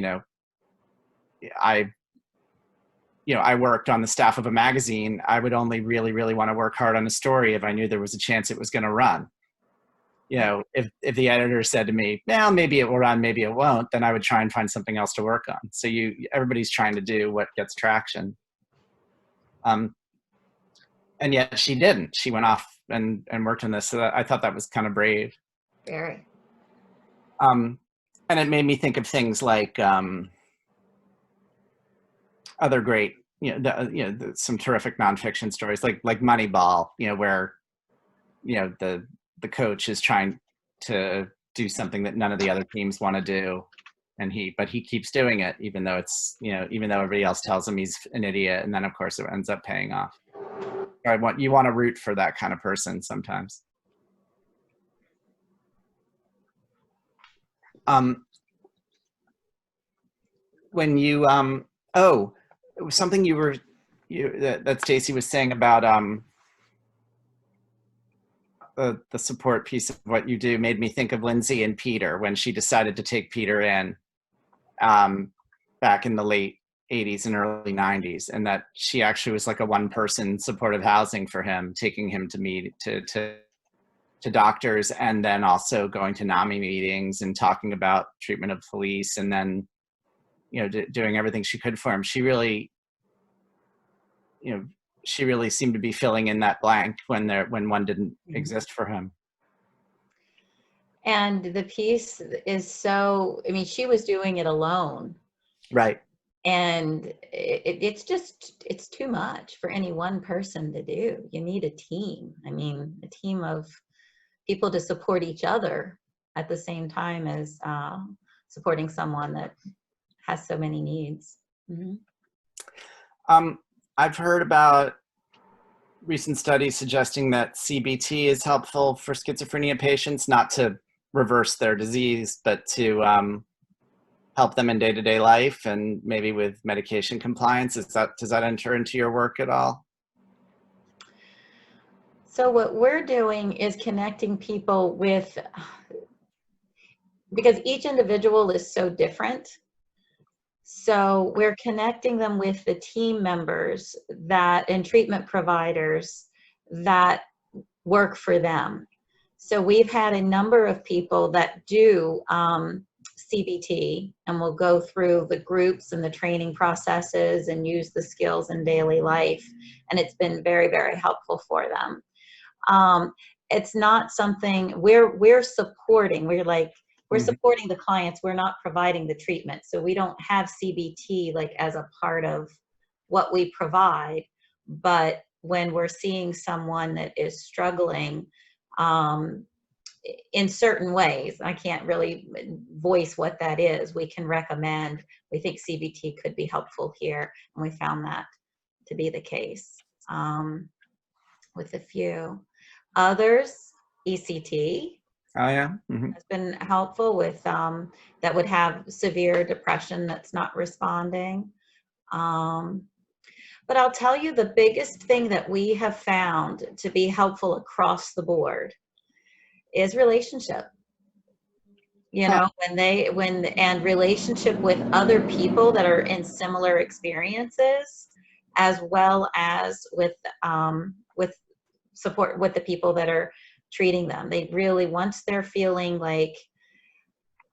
I worked on the staff of a magazine, I would only really, really want to work hard on a story if I knew there was a chance it was going to run. If the editor said to me, well, maybe it will run, maybe it won't, then I would try and find something else to work on. So everybody's trying to do what gets traction. And yet she didn't. She went off and worked on this. So I thought that was kind of brave. Very. And it made me think of things like other great, some terrific nonfiction stories, like Moneyball, where, the coach is trying to do something that none of the other teams want to do, but he keeps doing it, even though even though everybody else tells him he's an idiot, and then of course it ends up paying off. You want to root for that kind of person sometimes. When you it was something that Stacy was saying about the support piece of what you do made me think of Lindsay and Peter when she decided to take Peter in back in the late 80s and early 90s, and that she actually was like a one-person supportive housing for him, taking him to doctors, and then also going to NAMI meetings and talking about treatment of police, and then doing everything she could for him. She really seemed to be filling in that blank when one didn't exist for him. And the piece is so, she was doing it alone. Right. And it's too much for any one person to do. You need a team. A team of people to support each other at the same time as supporting someone that has so many needs. Mm-hmm. I've heard about recent studies suggesting that CBT is helpful for schizophrenia patients, not to reverse their disease, but to help them in day-to-day life and maybe with medication compliance. Does that enter into your work at all? So what we're doing is connecting people because each individual is so different. So we're connecting them with the team members and treatment providers that work for them. So we've had a number of people that do CBT, and will go through the groups and the training processes and use the skills in daily life. And it's been very, very helpful for them. It's not something we're supporting. We're supporting the clients. We're not providing the treatment. So we don't have CBT as a part of what we provide. But when we're seeing someone that is struggling in certain ways, I can't really voice what that is, we can recommend, we think CBT could be helpful here. And we found that to be the case with a few. Others, ECT. Oh, yeah. Mm-hmm. Has been helpful with that would have severe depression that's not responding. But I'll tell you, the biggest thing that we have found to be helpful across the board is relationship. And relationship with other people that are in similar experiences, as well as with support with the people that are treating them. They really, once they're feeling like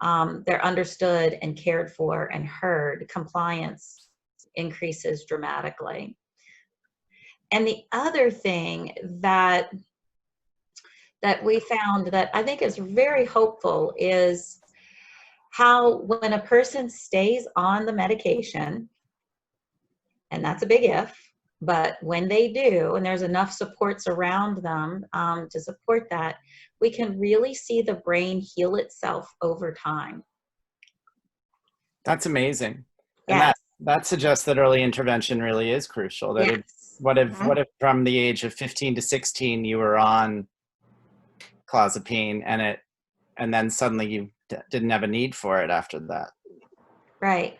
they're understood and cared for and heard, compliance increases dramatically. And the other thing that we found that I think is very hopeful is how when a person stays on the medication, and that's a big if, but when they do, and there's enough supports around them to support that, we can really see the brain heal itself over time. That's amazing. Yes. And that suggests that early intervention really is crucial. That Yes. What if from the age of 15 to 16 you were on clozapine and then suddenly you didn't have a need for it after that? Right.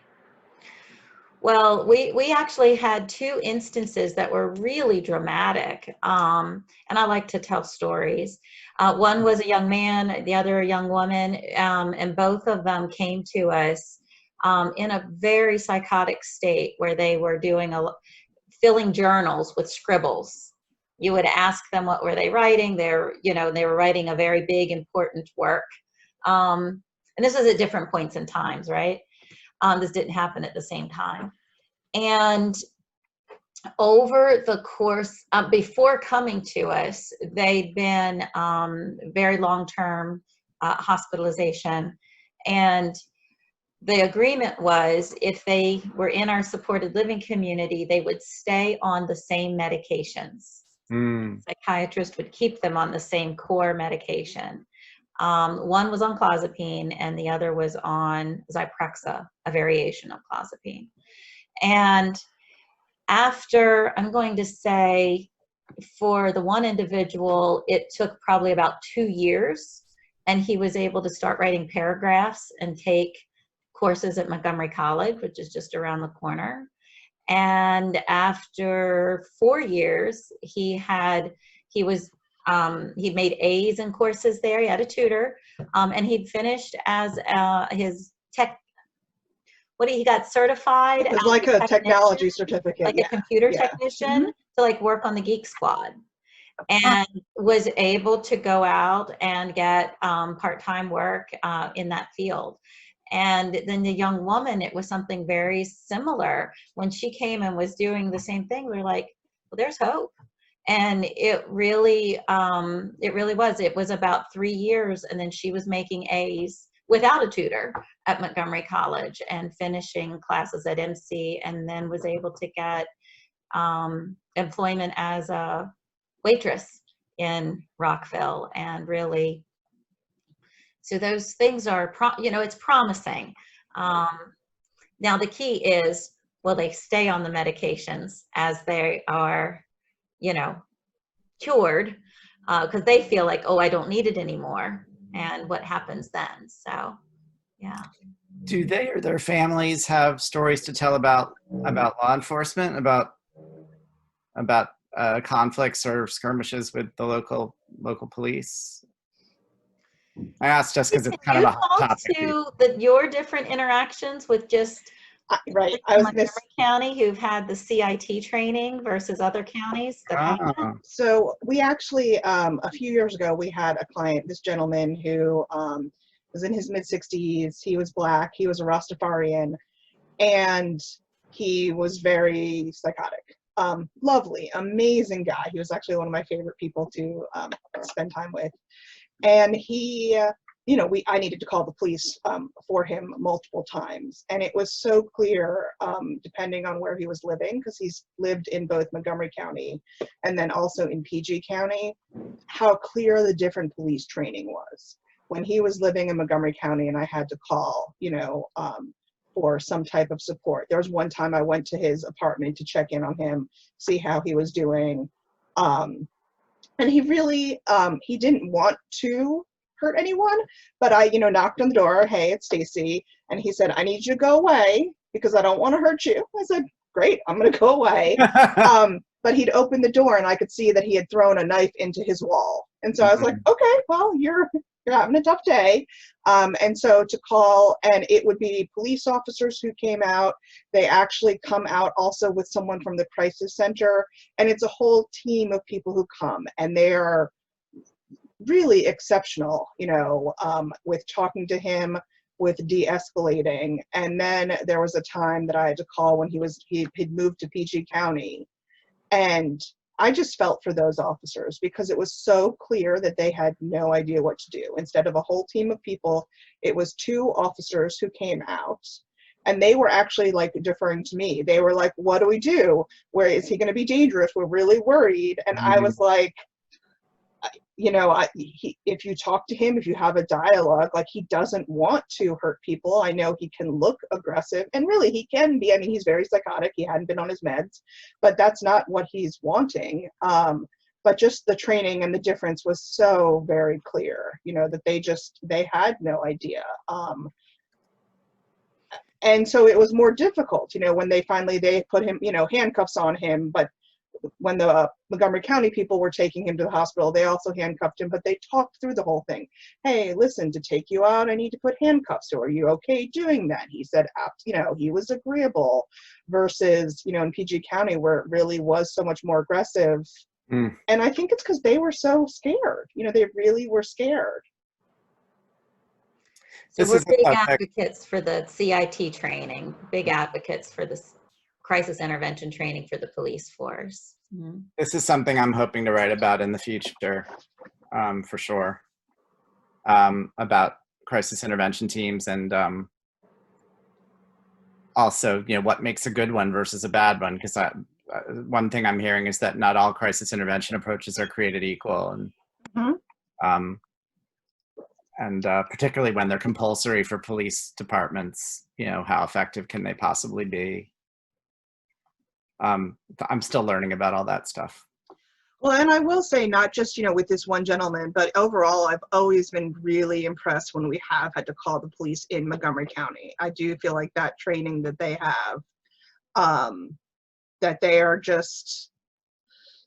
Well, we actually had two instances that were really dramatic, and I like to tell stories. One was a young man, the other a young woman, and both of them came to us in a very psychotic state where they were filling journals with scribbles. You would ask them what were they writing. They were writing a very big, important work. And this was at different points in times, right? This didn't happen at the same time. And over the course, before coming to us, they'd been very long-term hospitalization. And the agreement was if they were in our supported living community, they would stay on the same medications. Psychiatrist would keep them on the same core medication. One was on clozapine and the other was on Zyprexa, a variation of clozapine. And after, I'm going to say, for the one individual, it took probably about 2 years, and he was able to start writing paragraphs and take courses at Montgomery College, which is just around the corner. And after 4 years, he made A's in courses there. He had a tutor, and he'd finished as his tech. He got certified. It's like a technology certificate, like a computer technician to like work on the Geek Squad, and was able to go out and get part-time work in that field. And then the young woman, it was something very similar. When she came and was doing the same thing, we were like, well, there's hope. And it really was. It was about 3 years, and then she was making A's without a tutor at Montgomery College and finishing classes at MC, and then was able to get employment as a waitress in Rockville. And really, so those things are, it's promising. Now the key is, will they stay on the medications as they are, cured, because they feel like, oh, I don't need it anymore. And what happens then? So, yeah. Do they or their families have stories to tell about law enforcement, about conflicts or skirmishes with the local police? I asked just because it's kind of a hot topic. To your different interactions with just right. I was Montgomery County, who've had the CIT training versus other counties that haven't. So we actually, a few years ago, we had a client, this gentleman who was in his mid-60s. He was Black. He was a Rastafarian, and he was very psychotic. Lovely, amazing guy. He was actually one of my favorite people to spend time with. And he, I needed to call the police for him multiple times. And it was so clear, depending on where he was living, because he's lived in both Montgomery County and then also in PG County, how clear the different police training was. When he was living in Montgomery County and I had to call, for some type of support. There was one time I went to his apartment to check in on him, see how he was doing. And he really, he didn't want to hurt anyone, but I, knocked on the door, hey, it's Stacy. And he said, I need you to go away because I don't want to hurt you. I said, great, I'm going to go away. But he'd opened the door and I could see that he had thrown a knife into his wall. And so I was like, okay, well, you're having a tough day. And so to call, and it would be police officers who came out. They actually come out also with someone from the crisis center. And it's a whole team of people who come, and they are really exceptional, with talking to him, with de-escalating. And then there was a time that I had to call when he'd moved to PG County. And I just felt for those officers because it was so clear that they had no idea what to do. Instead of a whole team of people, it was 2 officers who came out, and they were actually like deferring to me. They were like, what do we do? Where is he going to be dangerous? We're really worried. And I was like, if you talk to him, if you have a dialogue, like, he doesn't want to hurt people. I know he can look aggressive, and really he can be. I mean, he's very psychotic. He hadn't been on his meds, but that's not what he's wanting. But just the training and the difference was so very clear, that they had no idea. And so it was more difficult, when they put him, handcuffs on him, but when the Montgomery County people were taking him to the hospital, they also handcuffed him, but they talked through the whole thing. Hey, listen, to take you out, I need to put handcuffs. So are you okay doing that? He said, he was agreeable, versus, in PG County where it really was so much more aggressive. And I think it's because they were so scared. They really were scared. So we're big advocates for the CIT training, big advocates for this crisis intervention training for the police force. Mm-hmm. This is something I'm hoping to write about in the future, for sure, about crisis intervention teams, and also, what makes a good one versus a bad one, because one thing I'm hearing is that not all crisis intervention approaches are created equal, and particularly when they're compulsory for police departments, how effective can they possibly be? I'm still learning about all that stuff. Well, and I will say, not just, with this one gentleman, but overall, I've always been really impressed when we have had to call the police in Montgomery County. I do feel like that training that they have, that they are just,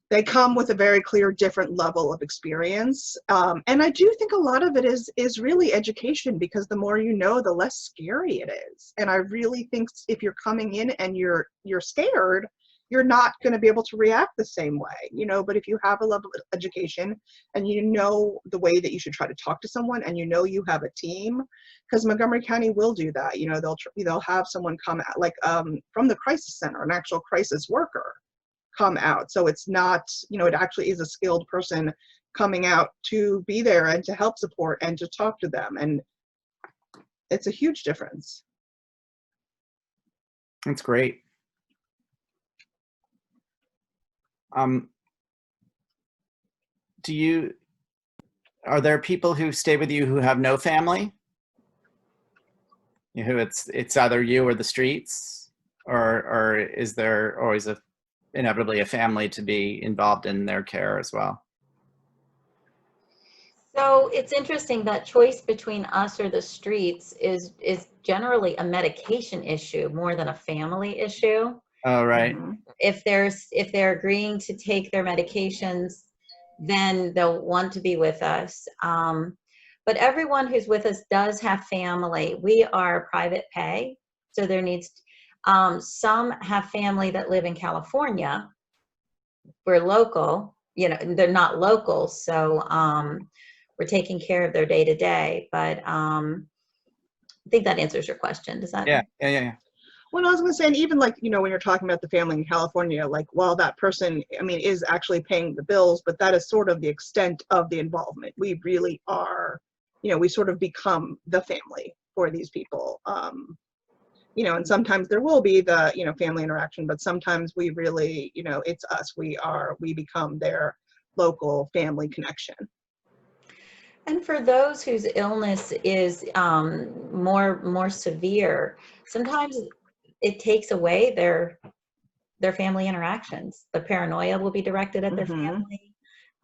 they come with a very clear, different level of experience. And I do think a lot of it is really education, because the more you know, the less scary it is. And I really think if you're coming in and you're scared, you're not going to be able to react the same way, but if you have a level of education and the way that you should try to talk to someone, and you have a team, because Montgomery County will do that. They'll have someone come out, like from the crisis center, an actual crisis worker come out. So it's not, it actually is a skilled person coming out to be there and to help support and to talk to them. And it's a huge difference. That's great. Are there people who stay with you who have no family? Who it's either you or the streets, or is there always inevitably a family to be involved in their care as well? So it's interesting that choice between us or the streets is generally a medication issue more than a family issue. Oh, right. If they're agreeing to take their medications, then they'll want to be with us. But everyone who's with us does have family. We are private pay, so there needs, some have family that live in California. We're local, they're not local, so we're taking care of their day to day. But I think that answers your question. Does that? Yeah. Well, I was going to say, and even like, when you're talking about the family in California, like, while that person, is actually paying the bills, but that is sort of the extent of the involvement. We really are, we sort of become the family for these people. And sometimes there will be the, family interaction, but sometimes we really, it's us. We become their local family connection. And for those whose illness is more severe, sometimes it takes away their family interactions. The paranoia will be directed at their family,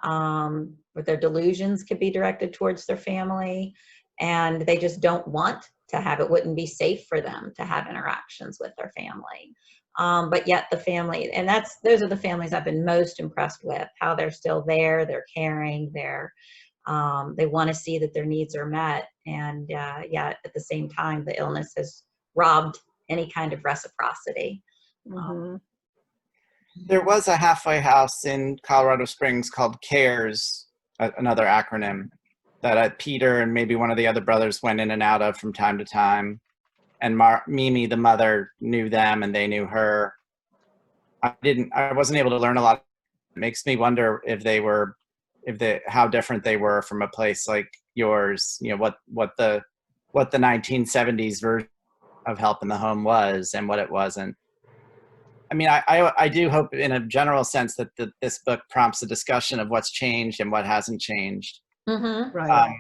or their delusions could be directed towards their family, and they just don't want to have it. Wouldn't be safe for them to have interactions with their family. But yet the family, and those are the families I've been most impressed with, how they're still there, they're caring, they want to see that their needs are met, and yet at the same time, the illness has robbed any kind of reciprocity. There was a halfway house in Colorado Springs called CARES, another acronym, that Peter and maybe one of the other brothers went in and out of from time to time. And Mimi, the mother, knew them and they knew her. I wasn't able to learn a lot. It makes me wonder how different they were from a place like yours, what the 1970s version of help in the home was and what it wasn't. I do hope in a general sense that this book prompts a discussion of what's changed and what hasn't changed. Right.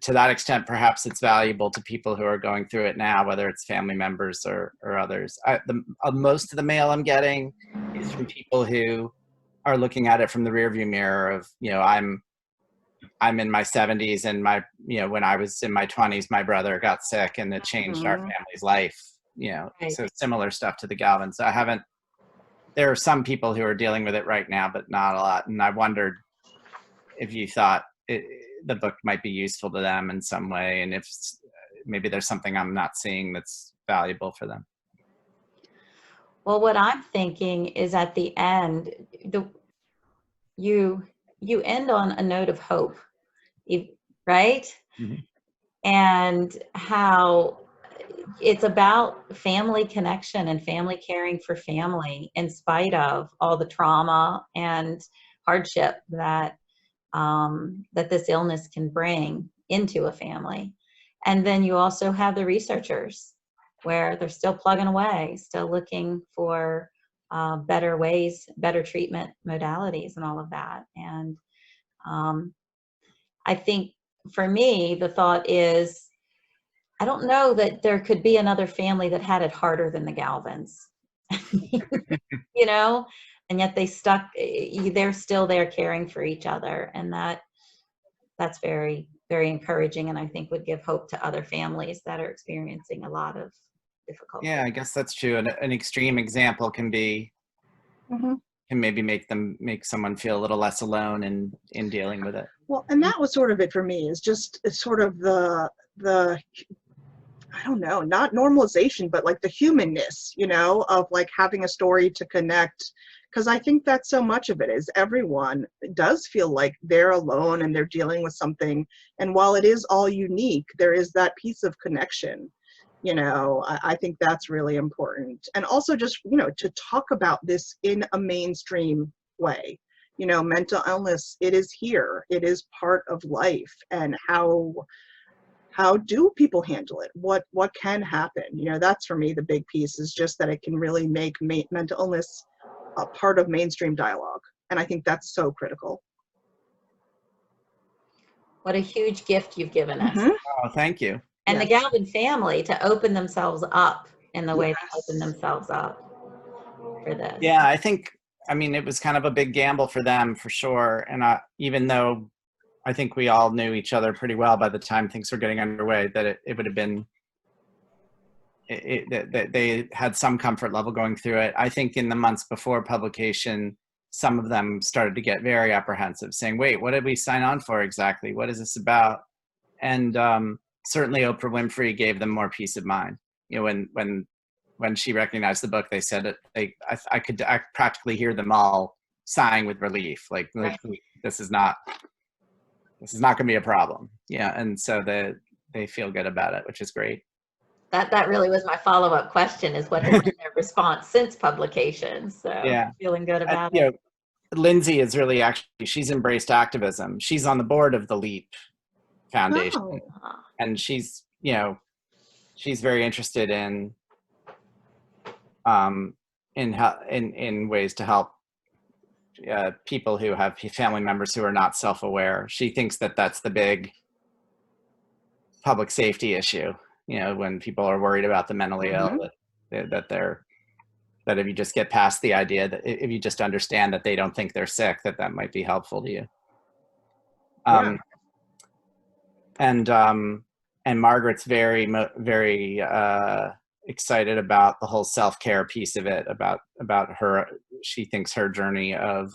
To that extent, perhaps it's valuable to people who are going through it now, whether it's family members or others. Most of the mail I'm getting is from people who are looking at it from the rearview mirror of, I'm in my 70s and when I was in my 20s, my brother got sick and it changed our family's life, Right. So similar stuff to the Galvins. I haven't there are some people who are dealing with it right now, but not a lot. And I wondered if you thought the book might be useful to them in some way, and if maybe there's something I'm not seeing that's valuable for them. Well, what I'm thinking is at the end, you end on a note of hope, right? Mm-hmm. And how it's about family connection and family caring for family in spite of all the trauma and hardship that that this illness can bring into a family. And then you also have the researchers where they're still plugging away, still looking for better ways, better treatment modalities and all of that. And I think for me, the thought is, I don't know that there could be another family that had it harder than the Galvins, you know, and yet they're still there caring for each other. And that's very, very encouraging. And I think would give hope to other families that are experiencing a lot of difficulty. Yeah, I guess that's true. An extreme example can be, Mm-hmm. can maybe make someone feel a little less alone in dealing with it. Well, and that was sort of it for me, is just sort of the I don't know, not normalization, but like the humanness, you know, of like having a story to connect. Because I think that's so much of it, is everyone does feel like they're alone and they're dealing with something. And while it is all unique, there is that piece of connection. You know, I think that's really important. And also just, you know, to talk about this in a mainstream way. You know, mental illness, it is here. It is part of life. And how do people handle it? What can happen? You know, that's for me the big piece, is just that it can really make mental illness a part of mainstream dialogue. And I think that's so critical. What a huge gift you've given us. Mm-hmm. Oh, thank you. And Yes. the Galvin family to open themselves up in the way Yes. they open themselves up for this. Yeah, I mean, it was kind of a big gamble for them, for sure. And even though I think we all knew each other pretty well by the time things were getting underway, that it would have been, that they had some comfort level going through it. I think in the months before publication, some of them started to get very apprehensive, saying, wait, what did we sign on for exactly? What is this about? And certainly Oprah Winfrey gave them more peace of mind. You know, when she recognized the book, they said it, I could practically hear them all sighing with relief. Like Right. this is not going to be a problem. Yeah. And so they feel good about it, which is great. That really was my follow-up question, is what has been their response since publication? So Yeah. feeling good about You it. know, Lindsay is really she's embraced activism. She's on the board of the LEAP Foundation. Oh. And she's very interested in ways to help people who have family members who are not self-aware. She thinks that that's the big public safety issue. You know, when people are worried about the mentally ill, that if you just get past the idea, that if you just understand that they don't think they're sick, that might be helpful to you. Yeah. And Margaret's very excited about the whole self-care piece of it, about her. She thinks her journey of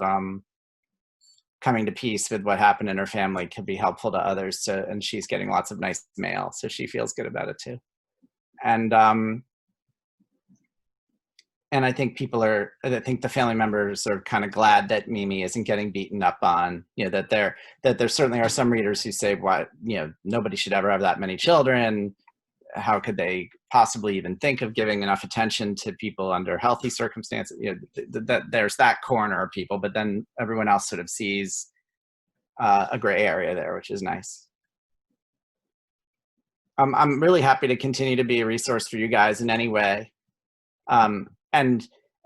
coming to peace with what happened in her family could be helpful to others. And she's getting lots of nice mail, so she feels good about it too. And I think I think the family members are kind of glad that Mimi isn't getting beaten up on. You know, that there certainly are some readers who say, "Why, you know, nobody should ever have that many children. How could they possibly even think of giving enough attention to people under healthy circumstances?" You know, that there's that corner of people, but then everyone else sort of sees a gray area there, which is nice. I'm really happy to continue to be a resource for you guys in any way.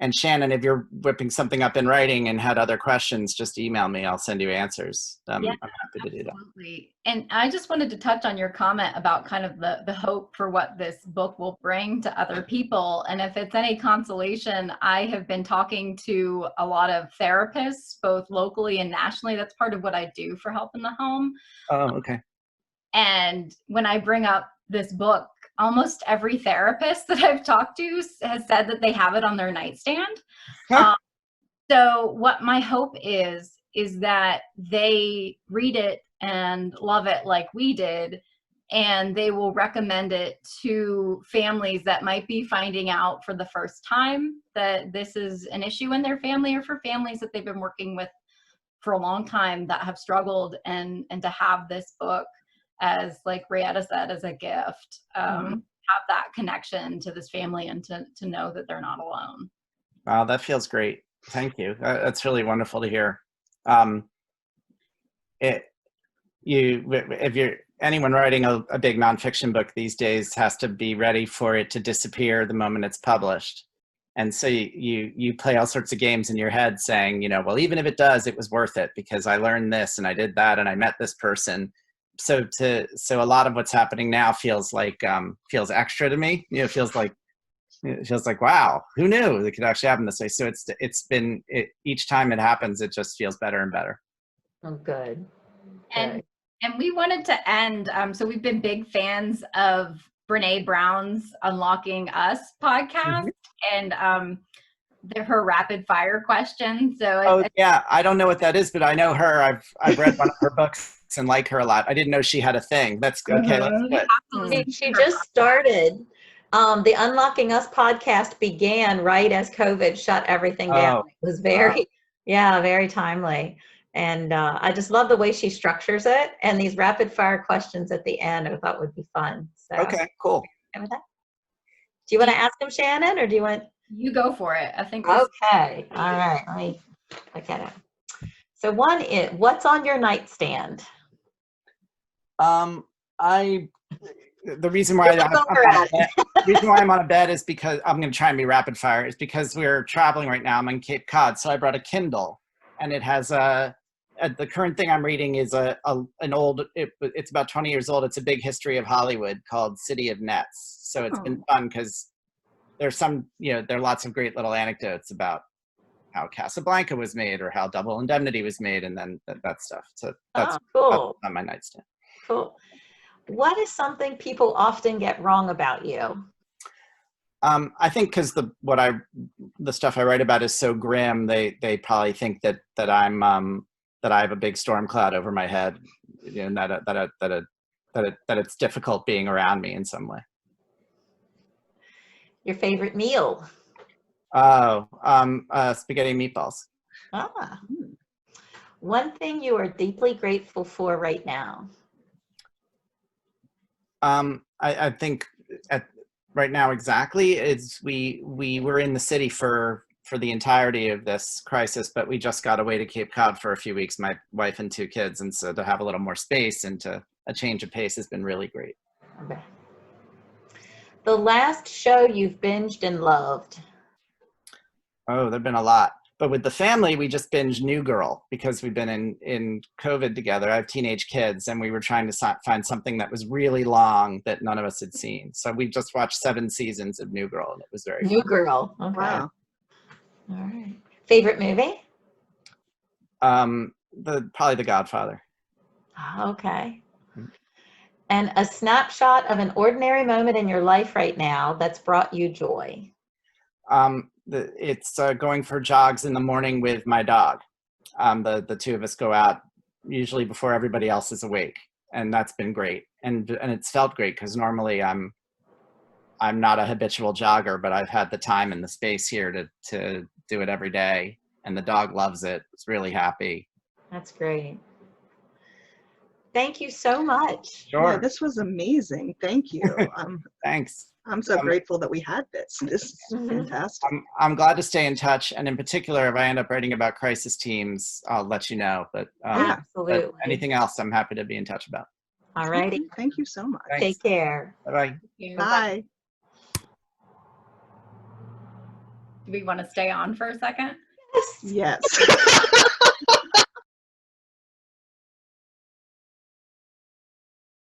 And Shannon, if you're whipping something up in writing and had other questions, just email me. I'll send you answers. Yeah, I'm happy to do that. Absolutely. And I just wanted to touch on your comment about kind of the hope for what this book will bring to other people. And if it's any consolation, I have been talking to a lot of therapists, both locally and nationally. That's part of what I do for Help in the Home. Oh, okay. And when I bring up this book, almost every therapist that I've talked to has said that they have it on their nightstand. So what my hope is that they read it and love it like we did, and they will recommend it to families that might be finding out for the first time that this is an issue in their family, or for families that they've been working with for a long time that have struggled, and to have this book as, like Rietta said, as a gift, have that connection to this family, and to know that they're not alone. Wow, that feels great. Thank you. That's really wonderful to hear. If you're anyone writing a big nonfiction book these days has to be ready for it to disappear the moment it's published. And so you play all sorts of games in your head saying, well, even if it does, it was worth it because I learned this and I did that and I met this person. So a lot of what's happening now feels extra to me. It feels like, wow, who knew it could actually happen this way? So each time it happens, it just feels better and better. Oh, good. And we wanted to end, so we've been big fans of Brene Brown's Unlocking Us podcast, and her rapid fire question. So yeah, I don't know what that is, but I know her. I've read one of her books and like her a lot. I didn't know she had a thing. That's okay. She just started. The Unlocking Us podcast began right as COVID shut everything down. It was very timely. And I just love the way she structures it, and these rapid fire questions at the end I thought would be fun. So, okay, cool. Do you want to ask them, Shannon, or do you want? You go for it. I think. Okay. All right. Let me look at it. So one is, what's on your nightstand? The reason why I'm on a bed is because I'm going to try and be rapid fire. Is because we're traveling right now. I'm in Cape Cod, so I brought a Kindle, and it has the current thing I'm reading is an old. It's about 20 years old. It's a big history of Hollywood called City of Nets. So it's been fun because there's there are lots of great little anecdotes about how Casablanca was made or how Double Indemnity was made, and then that stuff. So that's cool. on my nightstand. Cool. What is something people often get wrong about you? I think because the stuff I write about is so grim, they probably think that I have a big storm cloud over my head, and that it's difficult being around me in some way. Your favorite meal? Spaghetti and meatballs. One thing you are deeply grateful for right now? I think right now exactly is we were in the city for the entirety of this crisis, but we just got away to Cape Cod for a few weeks, my wife and 2 kids, and so to have a little more space and to a change of pace has been really great. Okay. The last show you've binged and loved? Oh, there've been a lot. But with the family, we just binged New Girl because we've been in COVID together. I have teenage kids, and we were trying to find something that was really long that none of us had seen. So we just watched 7 seasons of New Girl, and it was very New fun. Girl. Okay. Wow. All right. Favorite movie? Probably The Godfather. Okay. And a snapshot of an ordinary moment in your life right now that's brought you joy? It's going for jogs in the morning with my dog. The 2 of us go out usually before everybody else is awake, and that's been great. And it's felt great because normally I'm not a habitual jogger, but I've had the time and the space here to do it every day, and the dog loves it. It's really happy. That's great. Thank you so much. Sure. Yeah, this was amazing. Thank you. Thanks. I'm so grateful that we had this. This is fantastic. I'm glad to stay in touch, and in particular, if I end up writing about crisis teams, I'll let you know. But Absolutely. But anything else, I'm happy to be in touch about. All righty. Thank you so much. Thanks. Take care. Bye-bye. Bye. Do we want to stay on for a second? Yes.